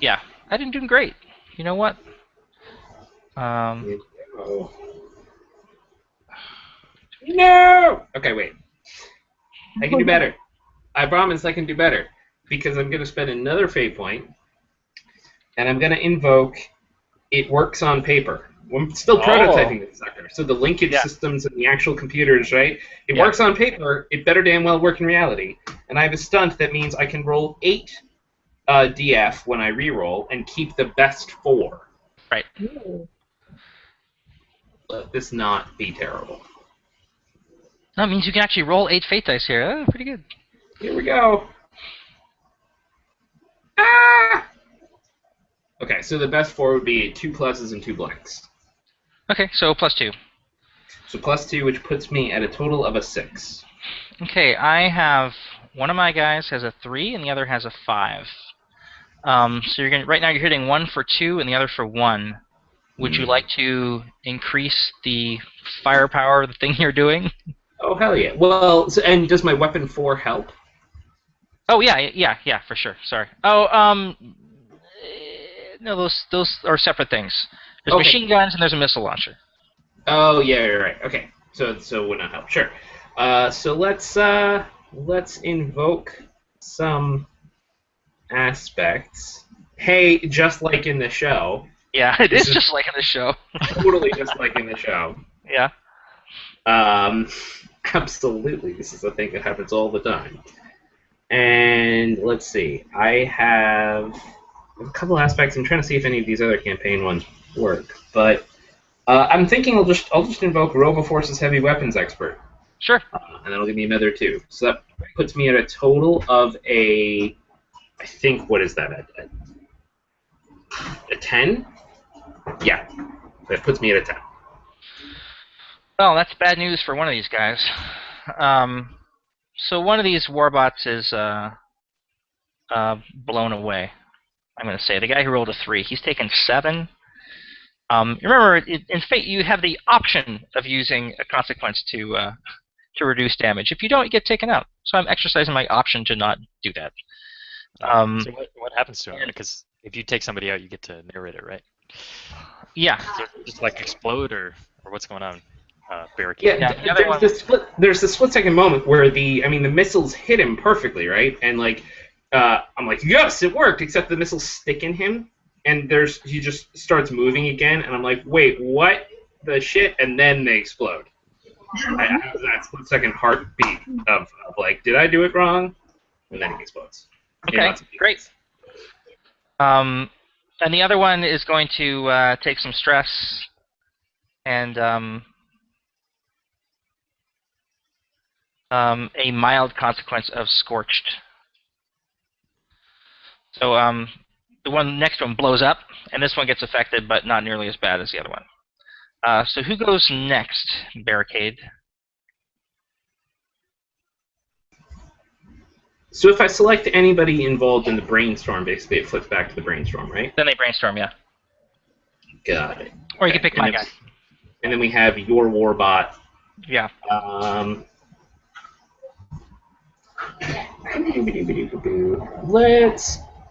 Yeah, I didn't do great. You know what? No! Okay, wait. I can do better. I promise I can do better. Because I'm going to spend another fate point, and I'm going to invoke It Works on Paper. I'm still prototyping this sucker. So the linkage systems and the actual computers, right? It works on paper. It better damn well work in reality. And I have a stunt that means I can roll 8 DF when I re-roll and keep the best 4. Right. Let this not be terrible. That means you can actually roll 8 fate dice here. Oh, pretty good. Here we go. Ah! Okay, so the best 4 would be 2 pluses and 2 blanks. Okay, so +2. So +2, which puts me at a total of a 6. Okay, I have one of my guys has a 3 and the other has a 5. So right now you're hitting 1 for 2 and the other for 1. Would you like to increase the firepower of the thing you're doing? Oh, hell yeah. Well, and does my weapon 4 help? Oh yeah, for sure. Sorry. Oh, no, those are separate things. There's machine guns and there's a missile launcher. Oh yeah, you're right. Okay, so it would not help. Sure. So let's invoke some aspects. Hey, just like in the show. Yeah, it is just like in the show. Totally just like in the show. Yeah. Absolutely, this is a thing that happens all the time. And let's see, I have a couple aspects. I'm trying to see if any of these other campaign ones work, but I'm thinking I'll just invoke RoboForce's Heavy Weapons Expert. Sure. And that'll give me another 2. So that puts me at a total of I think, what is that? A 10? Yeah, that puts me at a 10. Well, that's bad news for one of these guys. So one of these warbots is blown away. I'm going to say the guy who rolled a 3. He's taken 7. Remember, in Fate, you have the option of using a consequence to reduce damage. If you don't, you get taken out. So I'm exercising my option to not do that. So what happens to him? Because if you take somebody out, you get to narrate it, right? Yeah. Does it just like explode, or what's going on? Barricade. Yeah, there's the split-second moment where the missiles hit him perfectly, right? And I'm like, yes, it worked, except the missiles stick in him, and he just starts moving again, and I'm like, wait, what the shit? And then they explode. I have that split-second heartbeat of like, did I do it wrong? And then it explodes. Okay, great. And the other one is going to take some stress and a mild consequence of scorched. So the next one blows up, and this one gets affected, but not nearly as bad as the other one. So who goes next? Barricade. So if I select anybody involved in the brainstorm, basically it flips back to the brainstorm, right? Then they brainstorm, yeah. Got it. Or you can pick my guy. And then we have your warbot. Yeah.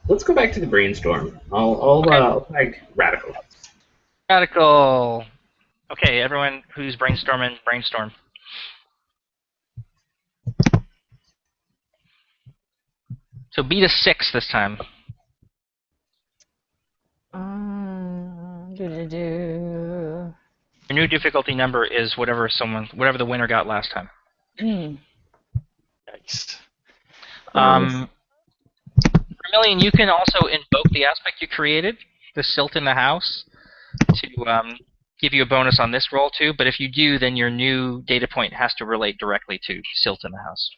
Let's go back to the brainstorm. I'll tag Radical. Radical. Okay, everyone who's brainstorming, brainstorm. So beat a 6 this time. Your new difficulty number is whatever the winner got last time. Nice. Vermilion, you can also invoke the aspect you created, the silt in the house, to give you a bonus on this roll too. But if you do, then your new data point has to relate directly to silt in the house.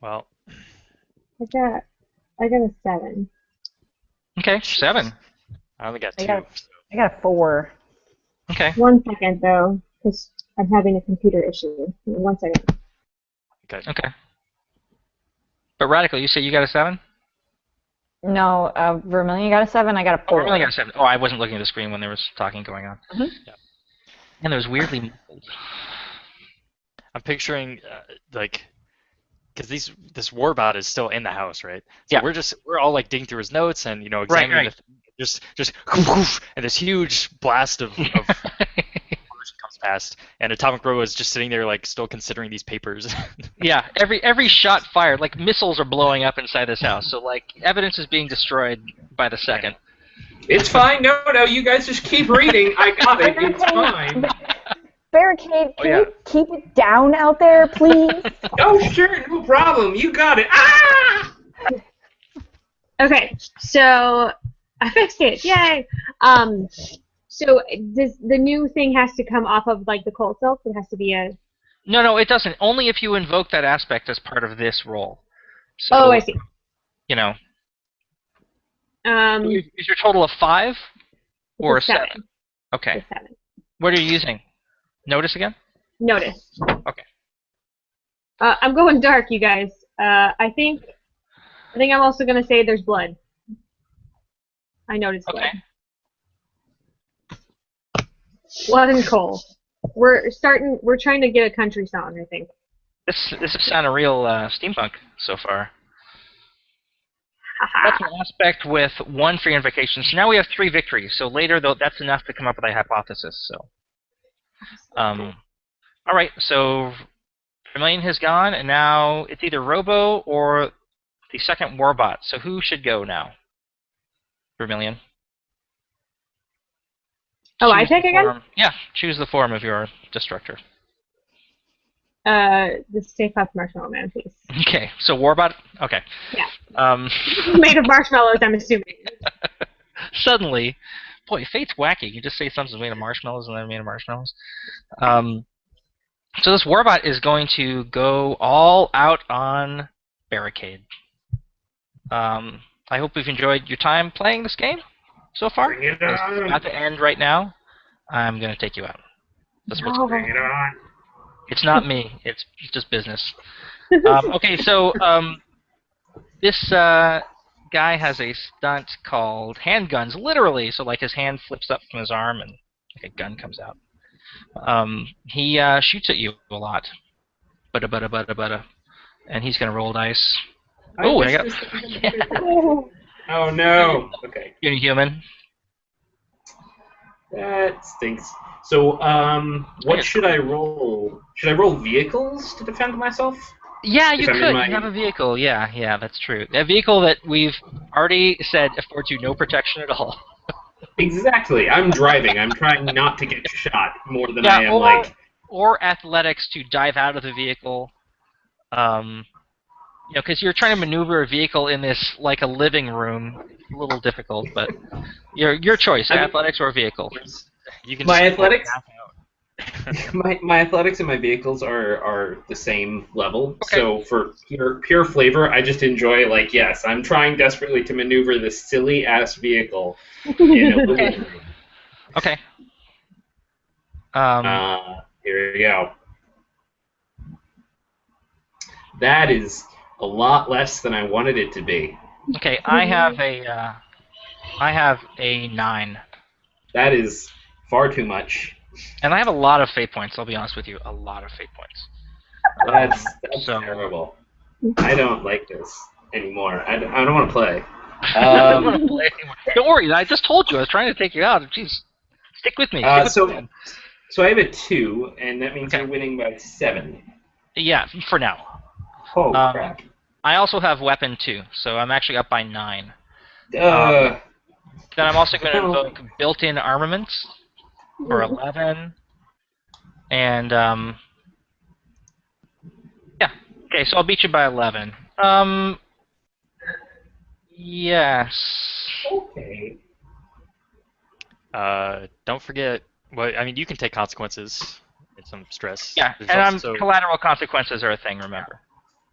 Well, I got a 7. Okay, 7. I only got 2. I got a 4. Okay. 1 second though, because I'm having a computer issue. 1 second. Okay. But Radical, you say you got a 7? No, Vermilion got a 7. I got a 4. Vermilion got a 7. Oh, I wasn't looking at the screen when there was talking going on. Mm-hmm. Yeah. And there was weirdly. I'm picturing because this warbot is still in the house, right? So yeah. we're all like digging through his notes and examining right. Just and this huge blast of comes past, and Atomic Robo is just sitting there like still considering these papers. Yeah, every shot fired, like missiles are blowing up inside this house, so like evidence is being destroyed by the second. It's fine. No, you guys just keep reading. I got it. It's fine. Barricade, can you keep it down out there, please? Oh, sure, no problem. You got it. Ah! Okay, so I fixed it. Yay! So the new thing has to come off of like the cold silk. It has to be a. No, it doesn't. Only if you invoke that aspect as part of this roll. So, oh, I see. Is your total a 5 or a 7? Okay. 7. What are you using? Notice again? Notice. Okay. I'm going dark, you guys. I think I'm also gonna say there's blood. I noticed blood. Okay. Blood and coal. We're trying to get a country song, I think. This is sounding real steampunk so far. That's an aspect with 1 free invocation. So now we have 3 victories. So later, though, that's enough to come up with a hypothesis. So, all right. So Vermilion has gone, and now it's either Robo or the second Warbot. So who should go now? Vermilion. Oh, I Choose pick the again? form. Yeah, choose the form of your destructor. The Stay Puft Marshmallow Man, please. Okay, so Warbot. Okay. Yeah. Made of marshmallows, I'm assuming. Suddenly, boy, fate's wacky. You just say something's made of marshmallows and they're made of marshmallows. So this Warbot is going to go all out on Barricade. I hope you've enjoyed your time playing this game so far. Bring it It's on. about to end right now. I'm going to take you out. That's what's Bring it on. It's not me. It's just business. Okay, so this guy has a stunt called handguns, literally. So like his hand flips up from his arm and like a gun comes out. He shoots at you a lot. Butta. And he's going to roll dice. Oh, I got... Oh no. Okay. Human. That stinks. So, what should I roll? Should I roll vehicles to defend myself? Yeah, you If I'm could. in my- You have a vehicle. Yeah, that's true. A vehicle that we've already said affords you no protection at all. Exactly. I'm driving. I'm trying not to get shot more than I am or athletics to dive out of the vehicle. Because you're trying to maneuver a vehicle in this like a living room. It's a little difficult, but your choice: athletics or vehicle. You can My just athletics. back out. my athletics and my vehicles are the same level. Okay. So for pure flavor, I just enjoy yes, I'm trying desperately to maneuver this silly ass vehicle in a living room. Okay. Here we go. That is a lot less than I wanted it to be. Okay, I have a 9. That is far too much. And I have a lot of fate points, I'll be honest with you. A lot of fate points. That's so- terrible. I don't like this anymore. I don't want to play. I don't wanna play anymore. Don't worry, I just told you I was trying to take you out. Jeez, stick with me. So I have a 2, and that means Okay. you're winning by 7. Yeah, for now. Holy crap. I also have weapon 2, so I'm actually up by 9. Uh, Then I'm also going to No. invoke built-in armaments for 11. And, yeah. Okay, so I'll beat you by 11. Yes. okay. Don't forget. Well, I mean, you can take consequences and some stress. Yeah, There's and also- collateral consequences are a thing, remember.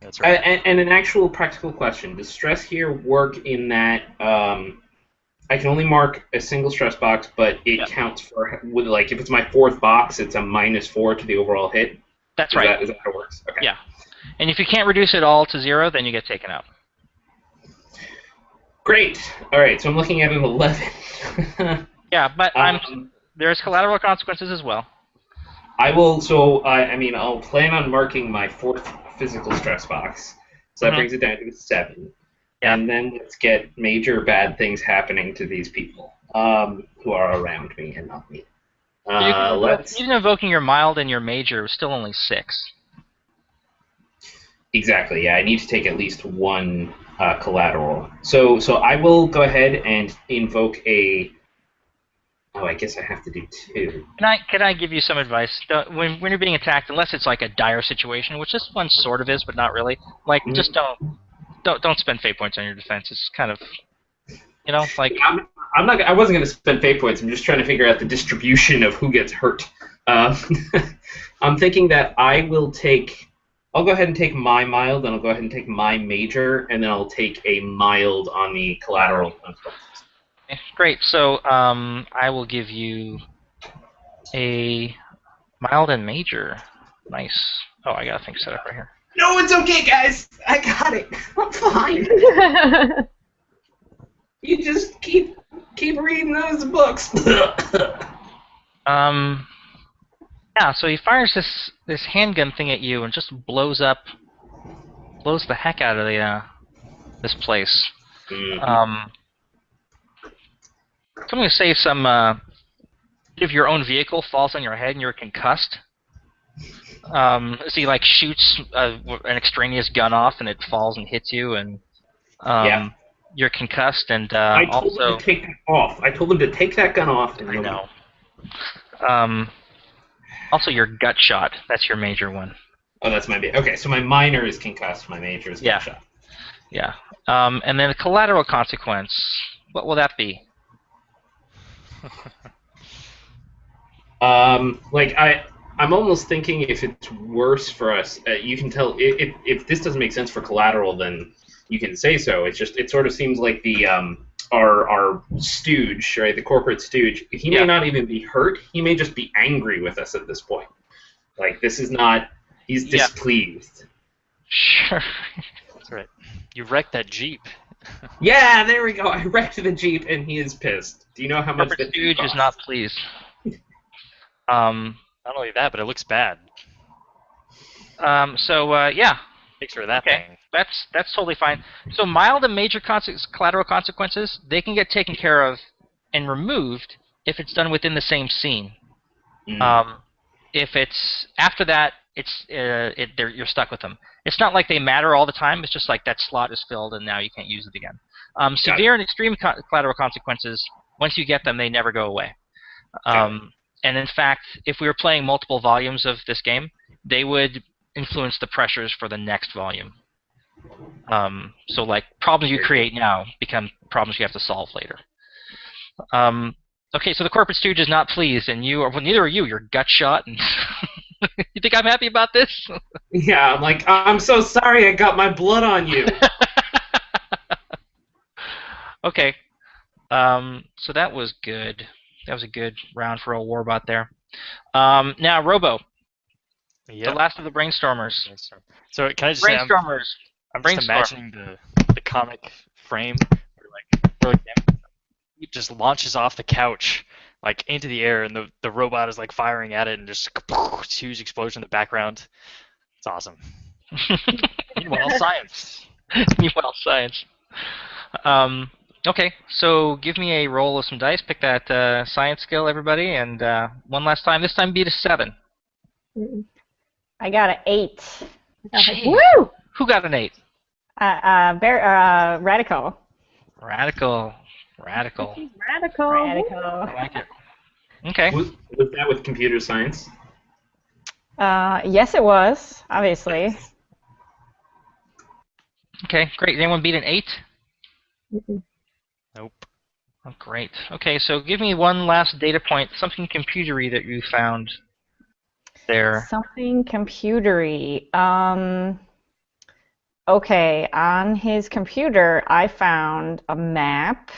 That's right. And an actual practical question. Does stress here work in that I can only mark a single stress box, but it counts for, if it's my 4th box, it's a -4 to the overall hit? That's right. Is that how it works? Okay. Yeah. And if you can't reduce it all to 0, then you get taken out. Great. All right, so I'm looking at an 11. Yeah, but there's collateral consequences as well. I will. So I'll plan on marking my 4th physical stress box. So that brings it down to 7. Yeah. And then let's get major bad things happening to these people who are around me and not me. Even invoking your mild and your major is still only 6. Exactly. Yeah, I need to take at least 1 collateral. So I will go ahead and invoke a. Oh, I guess I have to do 2. Can I give you some advice? When you're being attacked, unless it's like a dire situation, which this one sort of is, but not really. Just don't spend fate points on your defense. It's kind of, I wasn't going to spend fate points. I'm just trying to figure out the distribution of who gets hurt. I'm thinking that I'll go ahead and take my mild, and I'll go ahead and take my major, and then I'll take a mild on the collateral consequences. Great. So I will give you a mild and major. Nice. Oh, I got things set up right here. No, it's okay, guys. I got it. I'm fine. You just keep reading those books. Yeah, so he fires this handgun thing at you and just blows the heck out of this place. Mhm. So I'm going to say some if your own vehicle falls on your head and you're concussed. So he like shoots an extraneous gun off and it falls and hits you, and Yeah. you're concussed, and I told also him to take that off. I told him to take that gun off. And I know. Also, your gut shot. That's your major one. Oh, that's my okay. So my minor is concussed. My major is gunshot. Yeah. And then the collateral consequence. What will that be? I'm almost thinking if it's worse for us, you can tell if this doesn't make sense for collateral, then you can say so. It sort of seems like the our stooge, right? The corporate stooge. He may not even be hurt. He may just be angry with us at this point. Like this is not. He's displeased. Sure. That's right. You wrecked that Jeep. Yeah, there we go. I wrecked the Jeep, and he is pissed. Do you know how much the stooge cost? is not pleased. Not only that, but it looks bad. Yeah. Thanks for that thing. That's totally fine. So mild and major collateral consequences, they can get taken care of and removed if it's done within the same scene. If it's after that, you're stuck with them. It's not like they matter all the time. It's just like that slot is filled and now you can't use it again. Severe and extreme collateral consequences, once you get them, they never go away. And in fact, if we were playing multiple volumes of this game, they would influence the pressures for the next volume. So like problems you create now become problems you have to solve later. Okay, so the corporate stooge is not pleased, and neither are you. You're gut shot, and you think I'm happy about this? Yeah, I'm like, I'm so sorry I got my blood on you. Okay, so that was good. That was a good round for old Warbot there. Now, Robo, the last of the brainstormers. So can I just say, I'm just imagining the comic frame where he just launches off the couch like into the air, and the robot is like firing at it, and just huge explosion in the background. It's awesome. Meanwhile, science. Meanwhile, science. Okay, so give me a roll of some dice. Pick that science skill, everybody, and one last time. This time, beat a 7. I got an 8. Woo! Who got an 8? Radical. Radical. Radical. I like it. Okay. Was that with computer science? Yes, it was, obviously. Okay, great. Did anyone beat an 8? Nope. Oh, great. Okay, so give me one last data point, something computery that you found there. Something computery. Okay, on his computer, I found a map,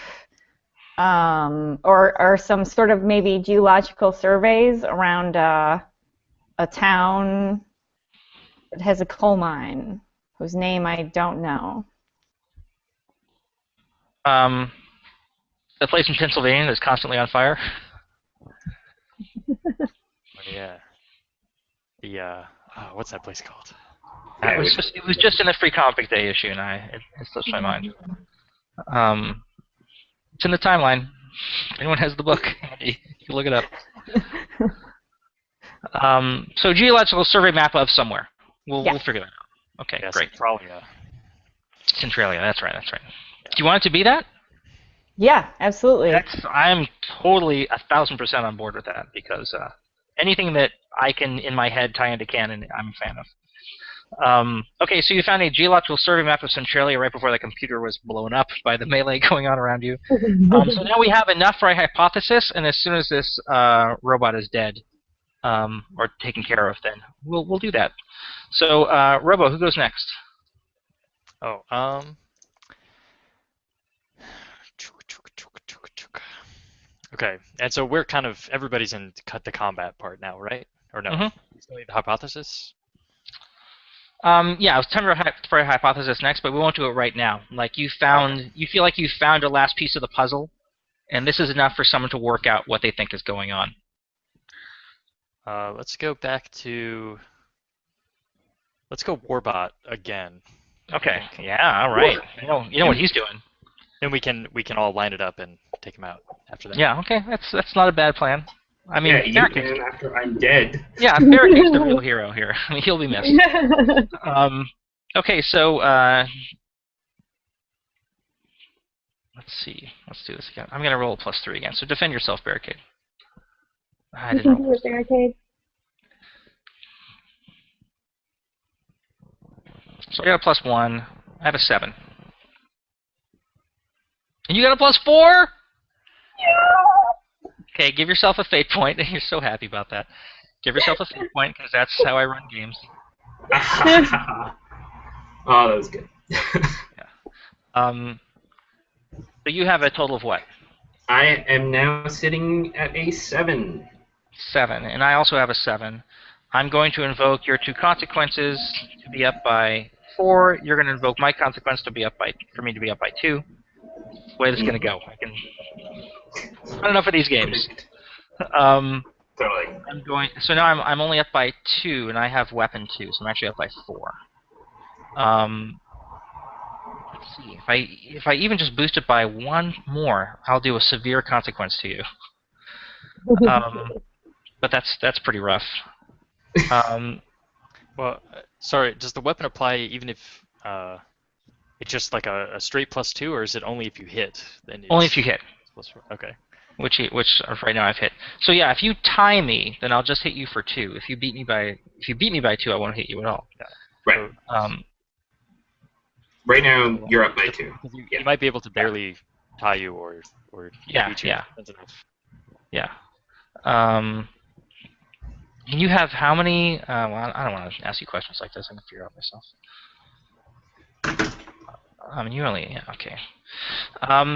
or some sort of maybe geological surveys around a town that has a coal mine, whose name I don't know. The place in Pennsylvania that's constantly on fire. Yeah. What's that place called? It was just in the Free Comic Day issue, and it slips my mind. It's in the timeline. If anyone has the book, you can look it up. So geological survey map of somewhere. We'll figure that out. Okay, great. Centralia. That's right. Do you want it to be that? Yeah, absolutely. I'm totally 1,000% on board with that, because anything that I can in my head tie into canon, I'm a fan of. Okay, so you found a geological survey map of Centralia right before the computer was blown up by the melee going on around you. So now we have enough for a hypothesis, and as soon as this robot is dead or taken care of, then we'll do that. So Robo, who goes next? Okay, and so we're kind of everybody's in the combat part now, right? Or no? Mm-hmm. The hypothesis. Yeah, I was time for a hypothesis next, but we won't do it right now. Like you feel like you found a last piece of the puzzle, and this is enough for someone to work out what they think is going on. Let's go back to. Let's go Warbot again. Okay. Yeah. All right. You know what he's doing. Then we can all line it up and take him out after that. Yeah. Okay. That's not a bad plan. I mean, yeah, you can after I'm dead. Yeah, Barricade's the real hero here. I mean, he'll be missed. Okay, so let's see. Let's do this again. I'm gonna roll a +3 again. So defend yourself, Barricade. I You didn't can roll. do it, Barricade. So I got a +1. I have a 7. And you got a +4? Yeah! Okay, give yourself a fate point. You're so happy about that. Give yourself a fate point, because that's how I run games. Oh, that was good. Yeah. So you have a total of what? I am now sitting at a 7. 7, and I also have a 7. I'm going to invoke your 2 consequences to be up by 4. You're going to invoke my consequence to be up by for me to be up by 2. That's the way this is going to go. I've had enough of these games. Totally. So now I'm only up by 2, and I have weapon 2, so I'm actually up by 4. Let's see. If I even just boost it by 1 more, I'll do a severe consequence to you. But that's pretty rough. Well, sorry. Does the weapon apply even if it's just like a straight +2, or is it only if you hit? Then Only if you hit. Okay. Which right now I've hit. So yeah, if you tie me, then I'll just hit you for 2. If you beat me by 2, I won't hit you at all. Yeah. Right. Right now you're up by 2. You might be able to barely tie you or beat you. Yeah. That's enough. Yeah. And you have how many? Well, I don't want to ask you questions like this. I can figure out myself. I mean, you only okay.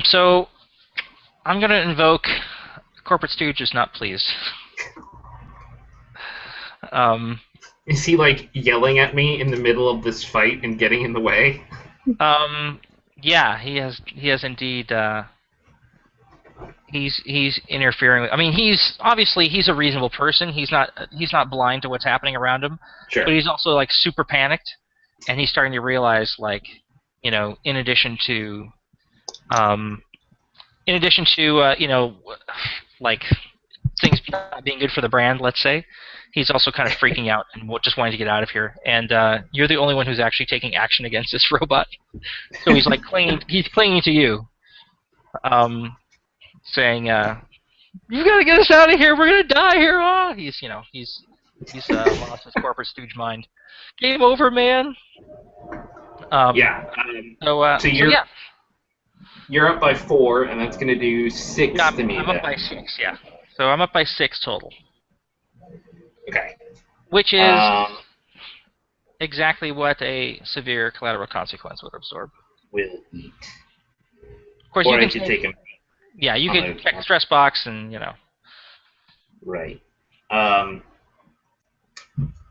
So I'm gonna invoke Corporate Stooge is not pleased. Is he like yelling at me in the middle of this fight and getting in the way? Yeah, he has indeed. He's interfering. I mean, he's a reasonable person. He's not blind to what's happening around him. Sure. But he's also like super panicked, and he's starting to realize, like, in addition to like things not being good for the brand, let's say, he's also kind of freaking out and just wanting to get out of here. And you're the only one who's actually taking action against this robot. So he's like clinging to you, saying, "You gotta get us out of here. We're gonna die here." Oh, he's lost his corporate stooge mind. Game over, man. Yeah. So yeah. You're up by 4, and that's gonna do 6 Yeah, to me. I'm up by 6. Yeah. So I'm up by 6 total. Okay. Which is exactly what a severe collateral consequence would absorb. Will eat. Of course, Or you I can should take him. Yeah, you can check the stress box and Right.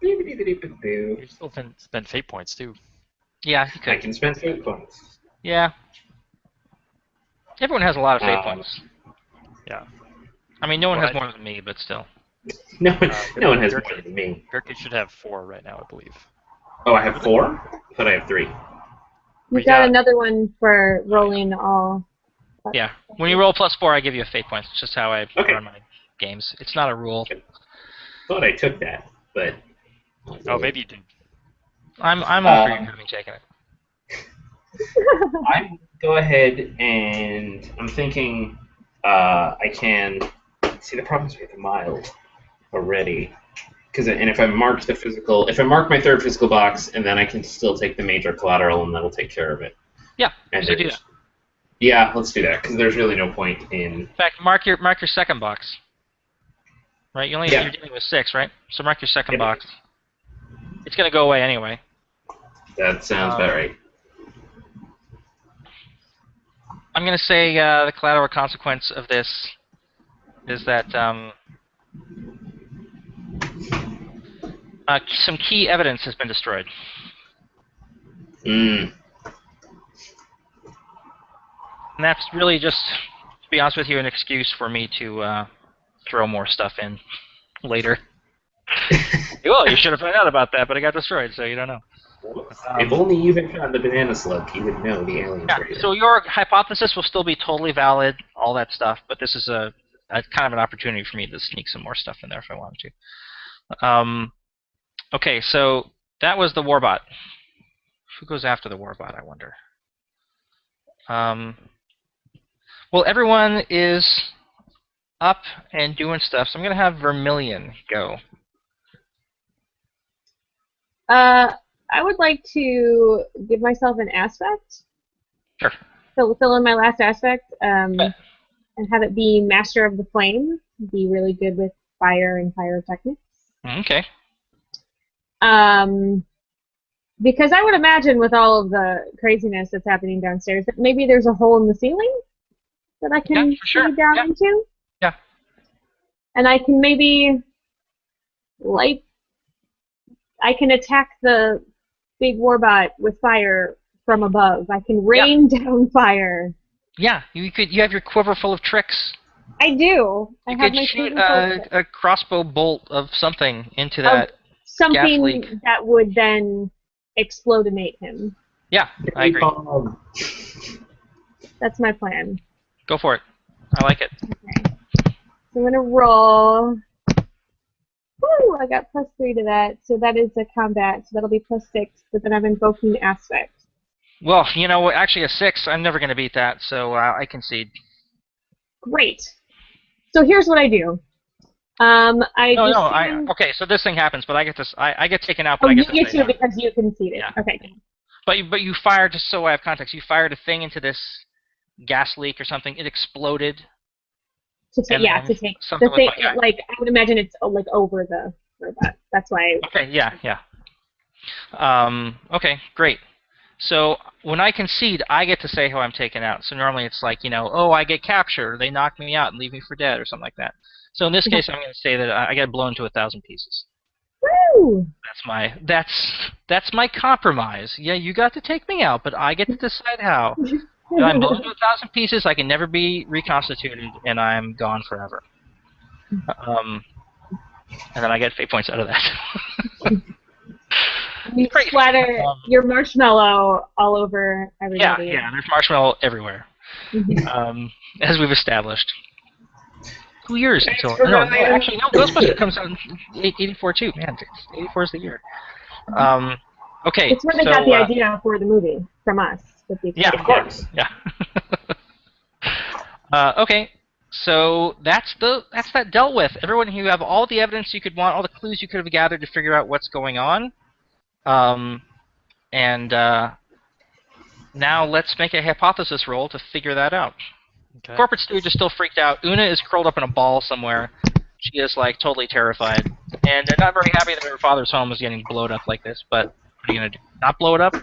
You still can spend fate points too. Yeah, you could. I can spend fate points. Yeah. Everyone has a lot of fate points. Yeah. I mean, no one has more than me, but still. No one has more than me. Barricade should have 4 right now, I believe. Oh, I have 4? I thought I have 3. You've got another one for rolling all. Yeah. When you roll +4, I give you a fate point. It's just how I run my games. It's not a rule. Thought I took that, but. Oh, maybe you did. I'm all for you having taken it. I go ahead and I'm thinking I can see the problem is with the mild already, and if I mark my 3rd physical box, and then I can still take the major collateral, and that'll take care of it. Yeah, and so do that. Yeah, let's do that because there's really no point in. In fact, mark your 2nd box. Right, you're dealing with 6, right? So mark your 2nd box. It's gonna go away anyway. That sounds about right. I'm going to say the collateral consequence of this is that some key evidence has been destroyed. Mm. And that's really just, to be honest with you, an excuse for me to throw more stuff in later. Well, you should have found out about that, but it got destroyed, so you don't know. If only you had found the banana slug, you would know the aliens Yeah, were here. so your hypothesis will still be totally valid, all that stuff, but this is a kind of an opportunity for me to sneak some more stuff in there if I wanted to. Okay, so that was the warbot. Who goes after the warbot, I wonder? Well, everyone is up and doing stuff, so I'm going to have Vermilion go. I would like to give myself an aspect. Sure. Fill in my last aspect, and have it be Master of the Flame. Be really good with fire and pyrotechnics. Okay. Because I would imagine with all of the craziness that's happening downstairs, that maybe there's a hole in the ceiling that I can see down into. Yeah. And I can maybe, I can attack the big warbot with fire from above. I can rain down fire. Yeah, you have your quiver full of tricks. I do. You could shoot a crossbow bolt of something into that something gas leak. That would then explodinate him. Yeah, I agree. That's my plan. Go for it. I like it. Okay. So I'm gonna roll. Woo! I got +3 to that, so that is a combat. So that'll be +6. But then I'm invoking aspect. Well, you know, actually a 6. I'm never gonna beat that, so I concede. Great. So here's what I do. Okay, so this thing happens, but I get this. I get taken out, but I get to you get to because you conceded. Yeah. Okay. But you fired, just so I have context, you fired a thing into this gas leak or something. It exploded. To take the thing. Like I would imagine it's like over the robot. That's why. Okay. Yeah. Okay. Great. So when I concede, I get to say how I'm taken out. So normally it's like, oh, I get captured, or they knock me out and leave me for dead, or something like that. So in this case, I'm going to say that I get blown to 1,000 pieces. Woo! That's my compromise. Yeah, you got to take me out, but I get to decide how. If I'm blown to 1,000 pieces, I can never be reconstituted, and I'm gone forever. And then I get fate points out of that. You splatter your marshmallow all over everybody. Yeah, there's marshmallow everywhere. As we've established. 2 years until... No, Ghostbusters comes out in 84 too. Man, 84 is the year. Okay, it's where they got the idea for the movie, from us. Yeah, of course. Yeah. Okay, so that's that dealt with. Everyone, you have all the evidence you could want, all the clues you could have gathered to figure out what's going on. Now let's make a hypothesis roll to figure that out. Okay. Corporate Stooge is still freaked out. Una is curled up in a ball somewhere. She is like totally terrified, and they're not very happy that her father's home was getting blown up like this. But what are you gonna do? Not blow it up?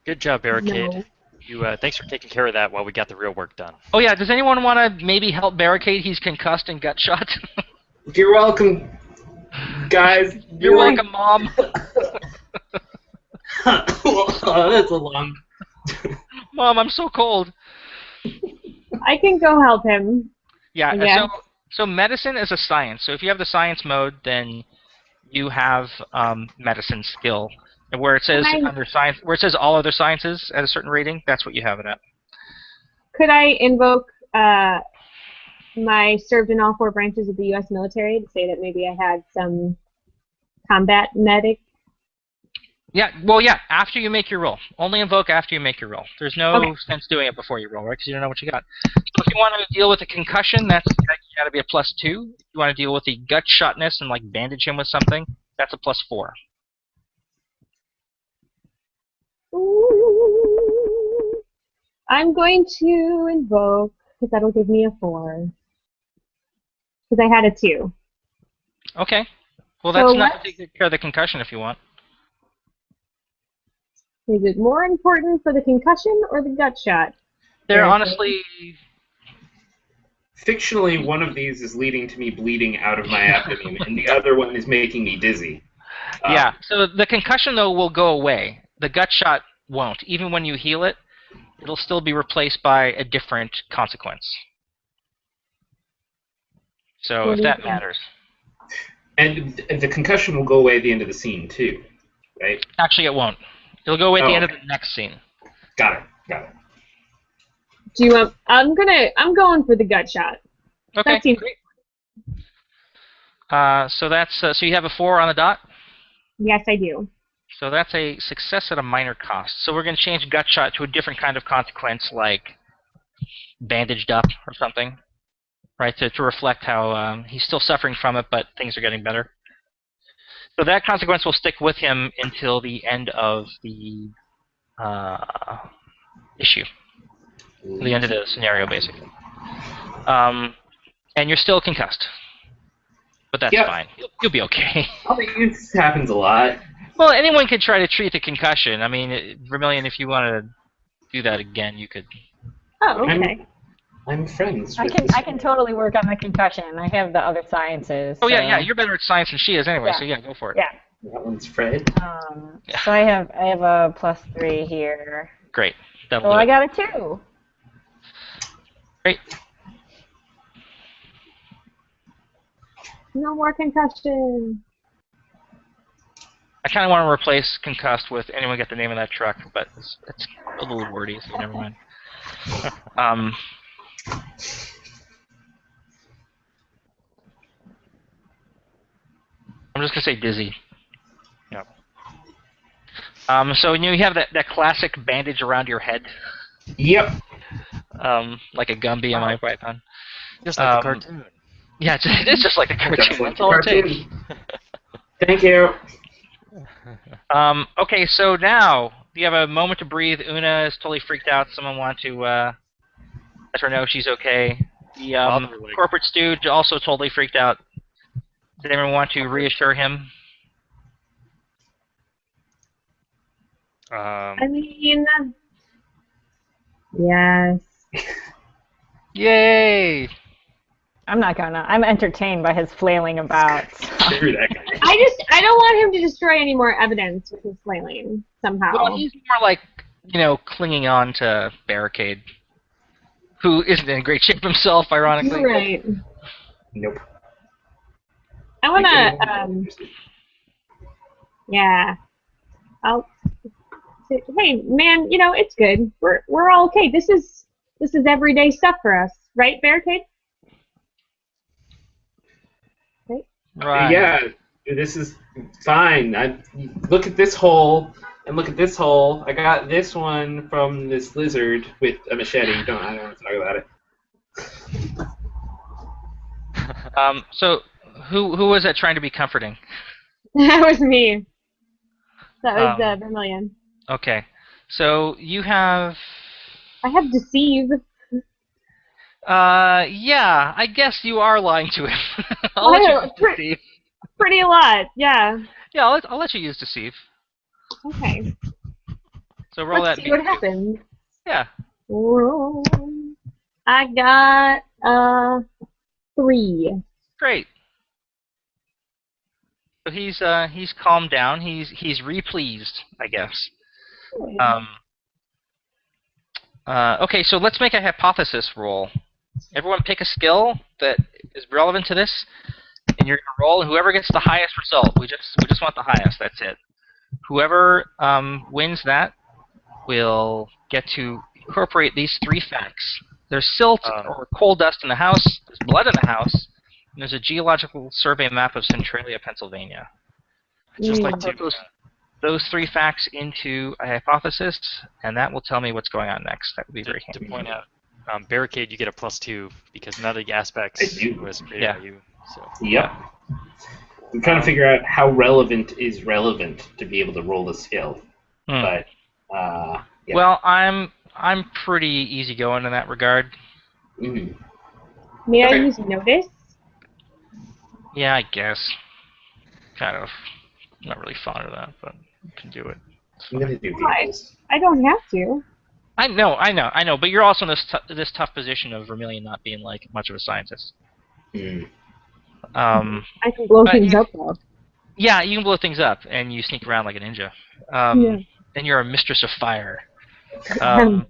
Good job, Barricade. No. You thanks for taking care of that while we got the real work done. Oh yeah, does anyone want to maybe help Barricade? He's concussed and gut shot. You're welcome, guys. You're welcome, Mom. That's a long... Mom, I'm so cold. I can go help him. Yeah, so medicine is a science. So if you have the science mode, then you have medicine skill. And where it says under science, where it says all other sciences at a certain rating, that's what you have it at. Could I invoke my served in all 4 branches of the U.S. military to say that maybe I had some combat medic? Yeah, well, yeah, after you make your roll. Only invoke after you make your roll. There's no sense doing it before you roll, right? Because you don't know what you got. So if you want to deal with a concussion, that's got to be a +2. If you want to deal with the gut shotness and like bandage him with something, that's a +4. Ooh. I'm going to invoke, because that'll give me a 4. Because I had a 2. Okay. Well, that's enough to take care of the concussion if you want. Is it more important for the concussion or the gut shot? They're honestly... Fictionally, one of these is leading to me bleeding out of my abdomen, and the other one is making me dizzy. Yeah, so the concussion, though, will go away. the gut shot won't. Even when you heal it, it'll still be replaced by a different consequence. So if that matters. And the concussion will go away at the end of the scene too, right? Actually, it won't. It'll go away at the end of the next scene. Got it. Do you want? I'm going for the gut shot. Okay. That seems Great. So that's so you have a 4 on the dot. Yes, I do. So that's a success at a minor cost. So we're going to change gut shot to a different kind of consequence, like bandaged up or something, right? To reflect how he's still suffering from it, but things are getting better. So that consequence will stick with him until the end of the issue, the end of the scenario, basically. And you're still concussed, but that's fine. You'll be okay. I mean, it happens a lot. Well, anyone could try to treat the concussion. I mean, Vermilion, if you want to do that again, you could. Oh, okay. I'm friends. I can totally work on the concussion. I have the other sciences. Oh so. yeah. You're better at science than she is anyway. So yeah, go for it. Yeah. That one's Fred. So I have a +3 here. Great. So I got a 2. Great. No more concussion. I kind of want to replace concussed with anyone get the name of that truck, but it's a little wordy, so never mind. I'm just gonna say dizzy. Yep. So you have that classic bandage around your head. Yep. Like a Gumby on my Python. Just like the cartoon. Yeah, it's just like the cartoon. That's all it takes. Thank you. Okay, so now you have a moment to breathe. Una is totally freaked out. Someone want to let her know she's okay. The corporate stooge also totally freaked out. Does anyone want to reassure him? I mean, yes. Yay! I'm not gonna. I'm entertained by his flailing about. Screw that guy. I don't want him to destroy any more evidence with his flailing somehow. Well, he's more like, clinging on to Barricade, who isn't in great shape himself, ironically. Right. Nope. I wanna, yeah. I'll say, hey, man, it's good. We're all okay. This is everyday stuff for us, right, Barricade? Right. Yeah, this is fine. Look at this hole, and look at this hole. I got this one from this lizard with a machete. I don't want to talk about it. So, who was that trying to be comforting? That was me. That was Vermilion. Okay. So, you have... I have deceive. Yeah, I guess you are lying to him. I'll let you use deceive. Pretty a lot, yeah. Yeah, I'll let you use deceive. Okay. So roll Let's that. see what happens. Yeah. I got 3. Great. So he's calmed down. He's re-pleased, I guess. Okay, so let's make a hypothesis roll. Everyone pick a skill that is relevant to this, and you're gonna roll. And whoever gets the highest result, we just want the highest. That's it. Whoever wins that will get to incorporate these 3 facts. There's silt or coal dust in the house. There's blood in the house. And there's a geological survey map of Centralia, Pennsylvania. I'd just like to put those 3 facts into a hypothesis, and that will tell me what's going on next. That would be very handy. To point out, Barricade, you get a +2 because none of the aspects was created by you. So. Yep. I'm trying to figure out how relevant is relevant to be able to roll the skill. But yeah. Well, I'm pretty easygoing in that regard. May I use notice? Yeah, I guess. Kind of. Not really fond of that, but you can do it. I'm gonna do I don't have to. I know, but you're also in this tough position of Vermilion not being like much of a scientist. I can blow things up though. Yeah, you can blow things up, and you sneak around like a ninja. Yeah. Then you're a mistress of fire. Um,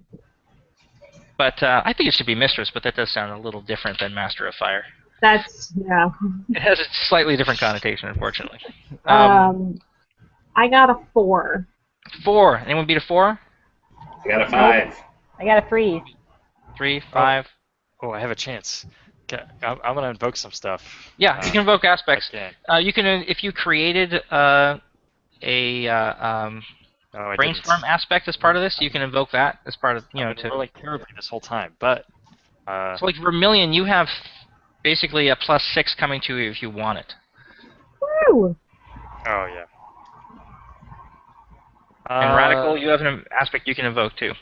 But I think it should be mistress, but that does sound a little different than master of fire. yeah. It has a slightly different connotation, unfortunately. I got a 4. 4. Anyone beat a 4? I got a 5. I got a 3. 3, 5. Oh, I have a chance. Okay, I'm gonna invoke some stuff. Yeah, you can invoke aspects. Okay. You can, if you created a Oh, I brainstorm didn't. aspect as part of this, you can invoke that as part of, I've been rolling terribly this whole time, but So like Vermilion, you have basically a +6 coming to you if you want it. Woo! oh yeah. And Radical, you have an aspect you can invoke too.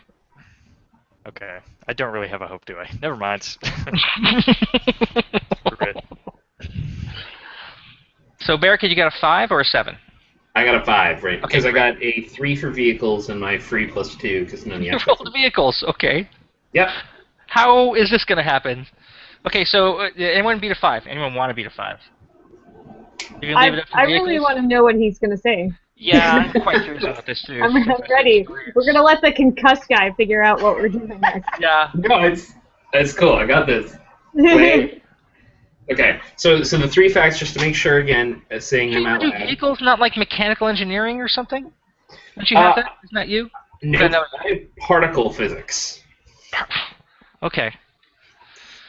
Okay. I don't really have a hope, do I? Never mind. We're good. So Barricade, you got a 5 or a 7? I got a 5, right? Because I great. got a 3 for vehicles and my free +2 because none of the You extras. rolled vehicles, okay. Yep. How is this going to happen? Okay, so anyone beat a 5? Anyone want to beat a 5? You can leave it up to I vehicles? really want to know what he's going to say. Yeah, I'm quite curious about this too. I'm ready. We're going to let the concussed guy figure out what we're doing next. Yeah. No, it's cool. I got this. Wait. Okay, so the 3 facts, just to make sure again, saying Can them you out do loud. vehicles, not like mechanical engineering or something? Don't you have that? Isn't that you? No, No. I have particle physics. Okay.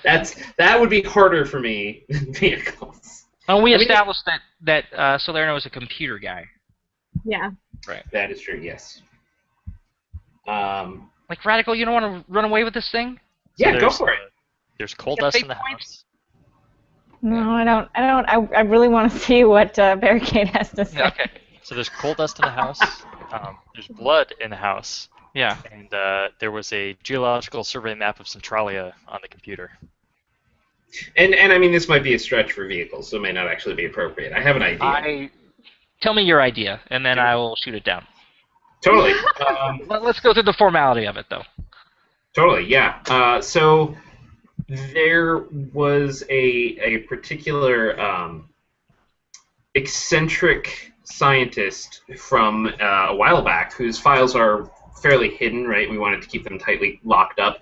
That would be harder for me than vehicles. Oh, we I mean, established that Salerno is a computer guy. Yeah. Right. That is true. Yes. Like Radical, you don't want to run away with this thing? Yeah, go there's, for it. There's coal You got dust fate in the points? house. No, I don't. I really want to see what Barricade has to say. Okay. So there's coal dust in the house. There's blood in the house. Yeah. And there was a geological survey map of Centralia on the computer. And I mean, this might be a stretch for vehicles, so it may not actually be appropriate. I have an idea. Tell me your idea, and then I will shoot it down. Totally. Let's go through the formality of it, though. Totally, yeah. So there was a particular eccentric scientist from a while back whose files are fairly hidden, right? We wanted to keep them tightly locked up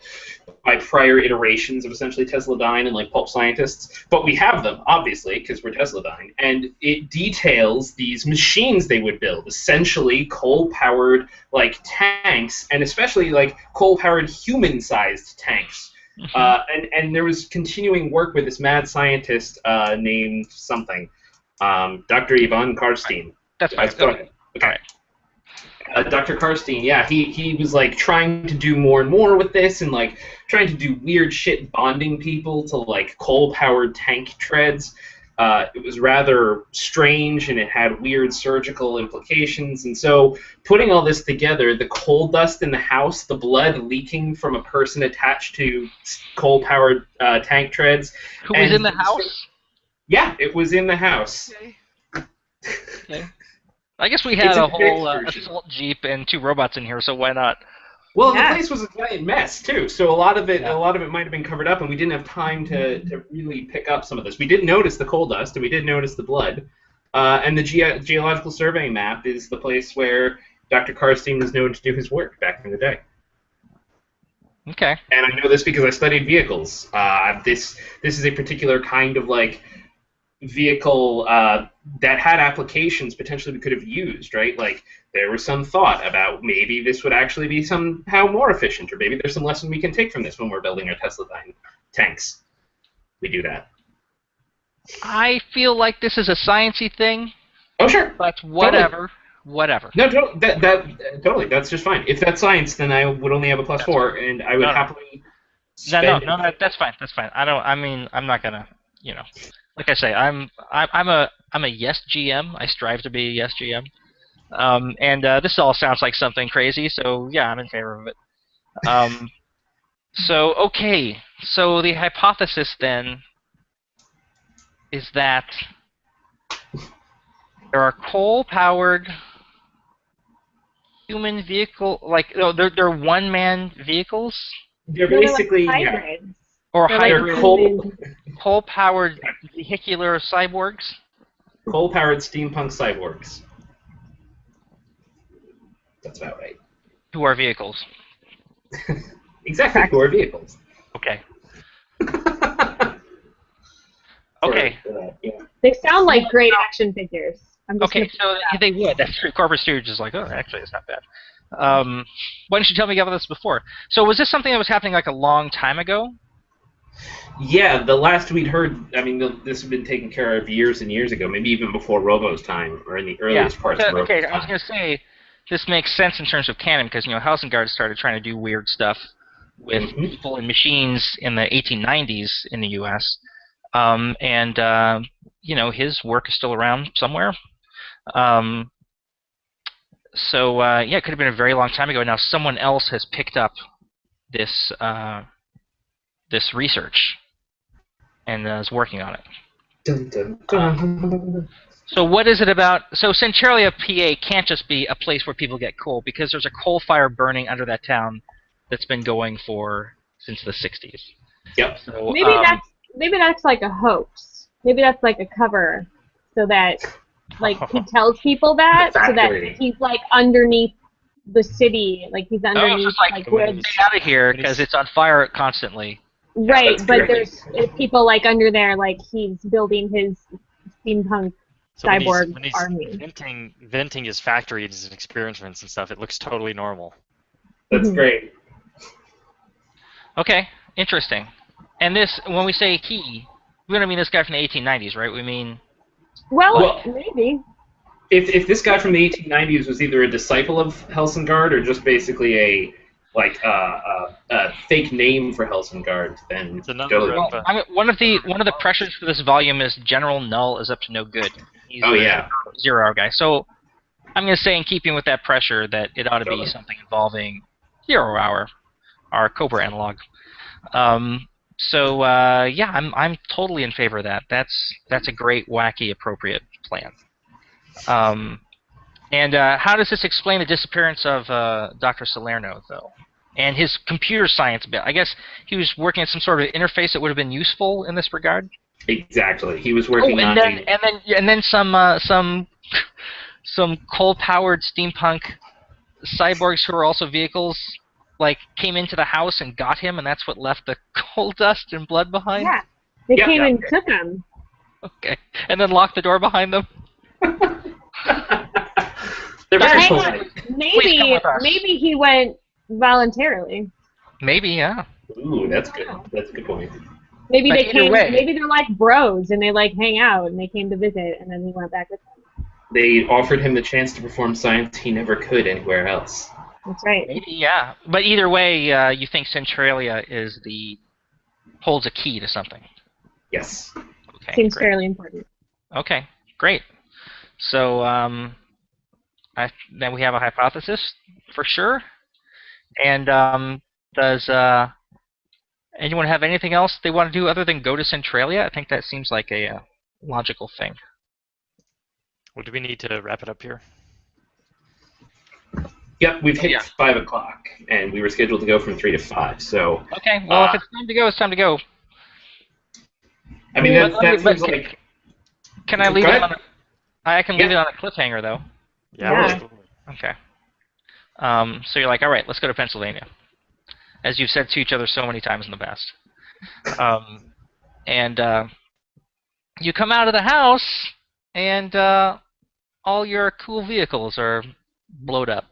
by prior iterations of essentially Tesladyne and like pulp scientists. But we have them, obviously, because we're Tesladyne. And it details these machines they would build, essentially coal-powered like tanks, and especially like coal-powered human-sized tanks. And there was continuing work with this mad scientist named something, Dr. Ivan Karstein. That's fine. Go ahead. Okay. All right. Dr. Karstein, yeah, he was like trying to do more and more with this, and like trying to do weird shit, bonding people to like coal-powered tank treads. It was rather strange, and it had weird surgical implications. And so, putting all this together, the coal dust in the house, the blood leaking from a person attached to coal-powered tank treads. Who was in the house? Yeah, it was in the house. Okay. I guess we had It's a a whole fixed version. assault jeep and 2 robots in here, so why not? Well, Yeah. the place was a giant mess too, so a lot of it might have been covered up, and we didn't have time to really pick up some of this. We did notice the coal dust, and we did notice the blood, and the geological survey map is the place where Dr. Karstein was known to do his work back in the day. Okay. And I know this because I studied vehicles. This is a particular kind of like vehicle that had applications potentially we could have used, right? Like there was some thought about maybe this would actually be somehow more efficient, or maybe there's some lesson we can take from this when we're building our Tesladyne tanks. We do that. I feel like this is a sciencey thing, Oh sure. but whatever. Whatever. No, totally. That's just fine. If that's science, then I would only have a +4, and I would happily. No, that's fine. That's fine. I'm not gonna, like I say, I'm a yes GM. I strive to be a yes GM. And this all sounds like something crazy, so yeah, I'm in favor of it. So okay, so the hypothesis then is that there are coal-powered human vehicle, they're one-man vehicles, They're They're like basically hybrids. or They're like They're coal-powered vehicular cyborgs. coal-powered steampunk cyborgs. That's about right. Who are vehicles? Exactly, who are vehicles. Okay. Or, Okay. yeah. They sound like great action figures. I'm just Okay, so they would. That's true. Corporate Stooge is like, oh, actually, it's not bad. Why didn't you tell me about this before? So was this something that was happening like a long time ago? Yeah, the last we'd heard, I mean, this had been taken care of years and years ago, maybe even before Robo's time, or in the earliest parts of Robo's okay, time. I was going to say, this makes sense in terms of canon, because, Helsingard started trying to do weird stuff with people and machines in the 1890s in the U.S., his work is still around somewhere. It could have been a very long time ago. Now someone else has picked up this this research and is working on it. Dun, dun, dun. So what is it about? So Centralia, PA can't just be a place where people get coal, because there's a coal fire burning under that town that's been going since the 60s. Yep. So, maybe that's like a hoax. Maybe that's like a cover, so that he tells people that, so that he's like underneath the city, like he's underneath where get out of here because it's on fire constantly. Right, but there's people like under there, like he's building his steampunk cyborg when he's army. Venting his factory and his experiments and stuff, it looks totally normal. That's great. Okay, interesting. And this, when we say he, we don't mean this guy from the 1890s, right? We mean... Well, maybe. If this guy from the 1890s was either a disciple of Helsingard or just basically a fake name for Helsingard, then it's another one of the pressures for this volume is General Null is up to no good. He's Zero-Hour guy. So I'm going to say, in keeping with that pressure, that it ought to be something involving Zero-Hour, our Cobra analog. I'm totally in favor of that. That's a great, wacky, appropriate plan. How does this explain the disappearance of Dr. Salerno, though? And his computer science bit. I guess he was working at some sort of interface that would have been useful in this regard. Exactly. He was working on. And then some coal-powered steampunk cyborgs who are also vehicles, came into the house and got him, and that's what left the coal dust and blood behind. Yeah, they came and took him. Okay, and then locked the door behind them. They're very polite. Maybe he went voluntarily. Maybe, yeah. Ooh, that's good. That's a good point. Maybe they came. Maybe they're like bros and they hang out and they came to visit and then he went back with them. They offered him the chance to perform science he never could anywhere else. That's right. Maybe, yeah. But either way, you think Centralia holds a key to something. Yes. Okay. Seems fairly important. Okay, great. So then we have a hypothesis for sure. And does anyone have anything else they want to do other than go to Centralia? I think that seems like a logical thing. Well, do we need to wrap it up here? Yep, we've hit 5 o'clock, and we were scheduled to go from 3 to 5. So. Okay. Well, if it's time to go, it's time to go. I mean, that seems like. Can I leave it on? I can leave it on a cliffhanger, though. Yeah. Absolutely. Okay. So you're like, all right, let's go to Pennsylvania, as you've said to each other so many times in the past. You come out of the house, and all your cool vehicles are blowed up.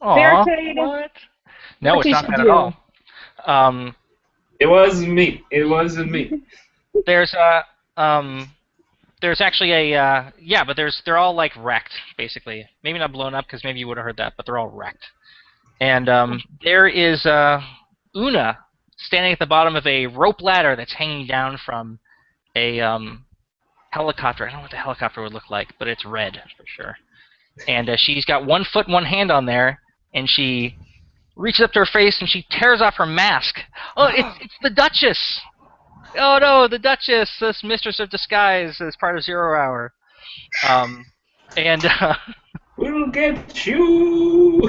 Aww, what? No, it's not that at all. It wasn't me. It wasn't me. There's actually but they're all wrecked, basically. Maybe not blown up because maybe you would have heard that, but they're all wrecked. And there is Una standing at the bottom of a rope ladder that's hanging down from a helicopter. I don't know what the helicopter would look like, but it's red for sure. And she's got one foot and one hand on there, and she reaches up to her face and she tears off her mask. Oh, it's the Duchess! Oh no, the Duchess, this mistress of disguise, is part of Zero Hour. We'll get you!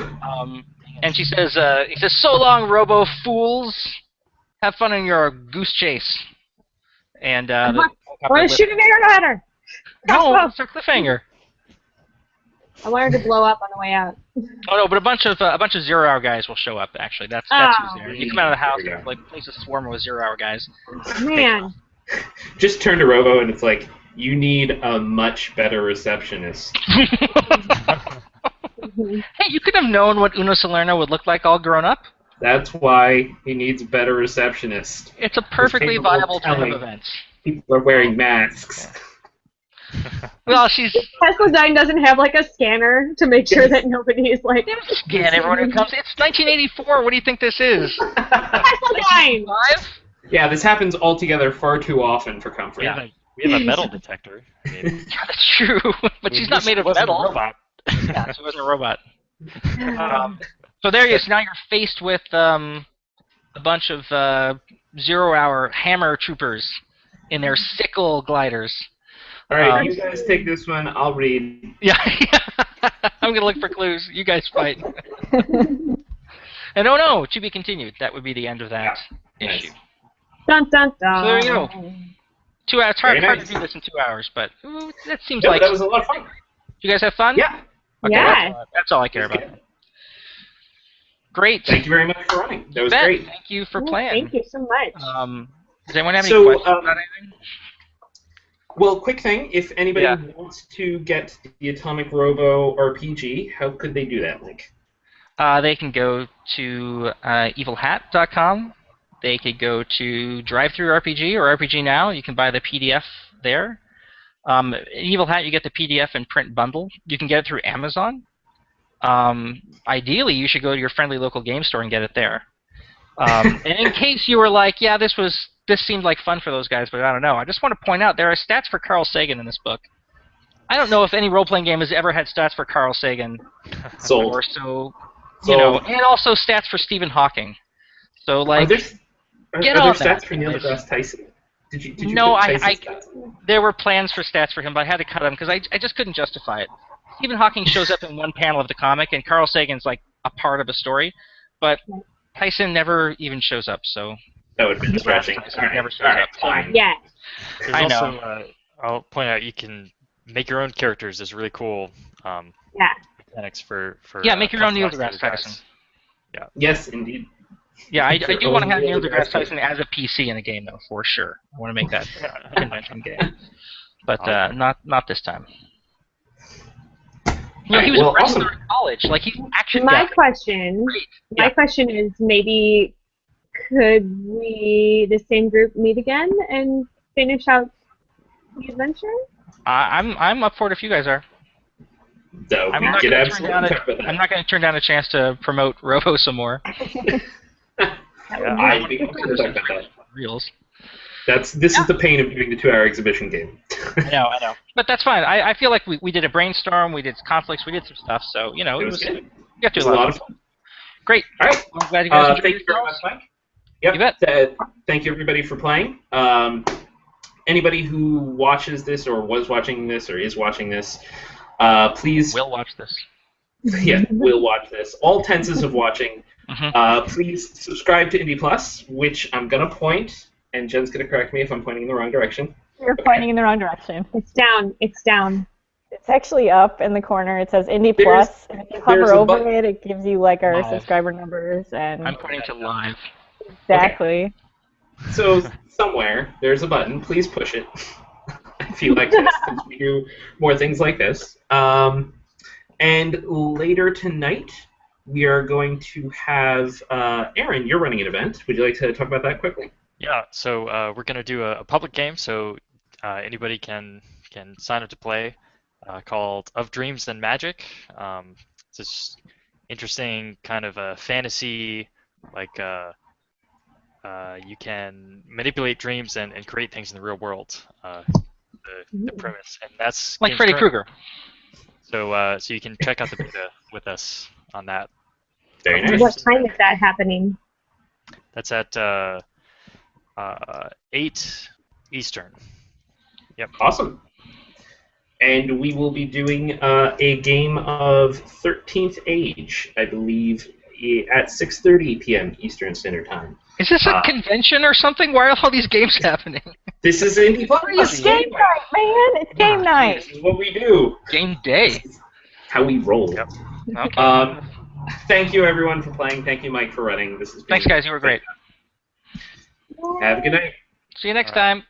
And she says, he says, so long, robo fools! Have fun in your goose chase. And I want to shoot an arrow at her! No, it's our cliffhanger. I want her to blow up on the way out. Oh no, but a bunch of 0-hour guys will show up. Actually, that's who's there. You come out of the house, There we and like place a swarm with 0-hour guys. Man. Just turn to Robo, and it's like, you need a much better receptionist. Hey, you could have known what Uno Salerno would look like all grown up. That's why he needs a better receptionist. It's a perfectly capable of viable turn of telling. events. People are wearing masks. Well, she's Tesla Dine doesn't have like a scanner to make sure that nobody is like scan everyone who comes. It's 1984. What do you think this is? Tesla Dine. 5? Yeah, this happens altogether far too often for comfort. We have a metal detector. I mean, Yeah, that's true. But she's not made of wasn't metal. a robot. Yeah, she wasn't a robot. So there you go. So now you're faced with a bunch of 0-hour hammer troopers in their sickle gliders. All right, you guys take this one. I'll read. Yeah, I'm gonna look for clues. You guys fight. And oh no, to be continued. That would be the end of that Nice. issue. Dun dun dun. So there you go. 2 hours. It's hard Very to nice. do this in 2 hours, but that seems No, like. that was a lot of fun. You guys have fun? Yeah. Okay, Yeah. that's all I care about. Great. Thank you very much for running. That was Bet. great. Thank you for Oh, playing. Thank you so much. Does anyone have any So, questions about anything? Well, quick thing. If anybody Yeah. wants to get the Atomic Robo RPG, how could they do that, Link? They can go to evilhat.com. They could go to DriveThruRPG or RPG Now. You can buy the PDF there. In Evil Hat, you get the PDF and print bundle. You can get it through Amazon. Ideally, you should go to your friendly local game store and get it there. And in case you were like, yeah, this seemed like fun for those guys, but I don't know. I just want to point out there are stats for Carl Sagan in this book. I don't know if any role-playing game has ever had stats for Carl Sagan. Sold. Or so, Sold. and also stats for Stephen Hawking. So, like, Are get there on stats that, for Neil guys. deGrasse Tyson? Did you No, put I- Tyson's stats in there? there were plans for stats for him, but I had to cut them because I just couldn't justify it. Stephen Hawking shows up in one panel of the comic, and Carl Sagan's like a part of a story, but Tyson never even shows up. So That would have been stretching. Tyson All right, never shows all right, up. fine. Yeah. There's I know. also, I'll point out you can make your own characters. There's really cool Yeah. mechanics for Yeah, make your own Neil customizing deGrasse your Tyson. guys. Yes, indeed. Yeah, I Your do want to own have Neil Neil deGrasse deGrasse Tyson as a PC in a game, though, for sure. I want to make that a convention game, but not this time. You know, he was Well, a wrestler awesome. in college. Like, he's an action My guy. question. Great. My Yeah. question is maybe could the same group meet again and finish out the adventure? I'm up for it if you guys are. So I'm we not could going absolutely talk about that. to turn down a chance to promote Robo some more. I'd be open to talk about that. Reels. This is the pain of doing the 2-hour exhibition game. I know. But that's fine. I feel like we did a brainstorm, we did conflicts, we did some stuff, so, you know, It was good. we got to It was do a lot of fun. Great. All right. I'm glad you guys enjoyed Thank you very much, yourselves. Mike. Yep. You bet. Thank you, everybody, for playing. Anybody who watches this or was watching this or is watching this, please... We'll watch this. Yeah, will watch this. All tenses of watching. Please subscribe to Indie Plus, which I'm going to point, and Jen's going to correct me if I'm pointing in the wrong direction. You're pointing in the wrong direction. It's down. It's down. It's actually up in the corner. It says Indie There's- Plus, and if you there's hover a over button. it, it gives you like our Live. subscriber numbers and I'm pointing to live. exactly. So somewhere there's a button. Please push it. If you like this, since we do more things like this. And later tonight, we are going to have Aaron. You're running an event. Would you like to talk about that quickly? Yeah, so we're going to do a public game, so anybody can sign up to play, called Of Dreams and Magic. It's this interesting kind of a fantasy, like you can manipulate dreams and create things in the real world. The premise, and that's Like game's Freddy current- Krueger. So you can check out the beta with us on that. Very And nice. what time is that happening? That's at 8 Eastern. Yep. Awesome. And we will be doing a game of 13th Age, I believe, at 6:30 p.m. Eastern Standard Time. Is this a convention or something? Why are all these games happening? This is Indie Plus. It's game night, man! It's game night! This is what we do. Game day. how we roll. Yep. Okay. Thank you, everyone, for playing. Thank you, Mike, for running. This has been Thanks, guys. You were great. Have a good night. See you next time.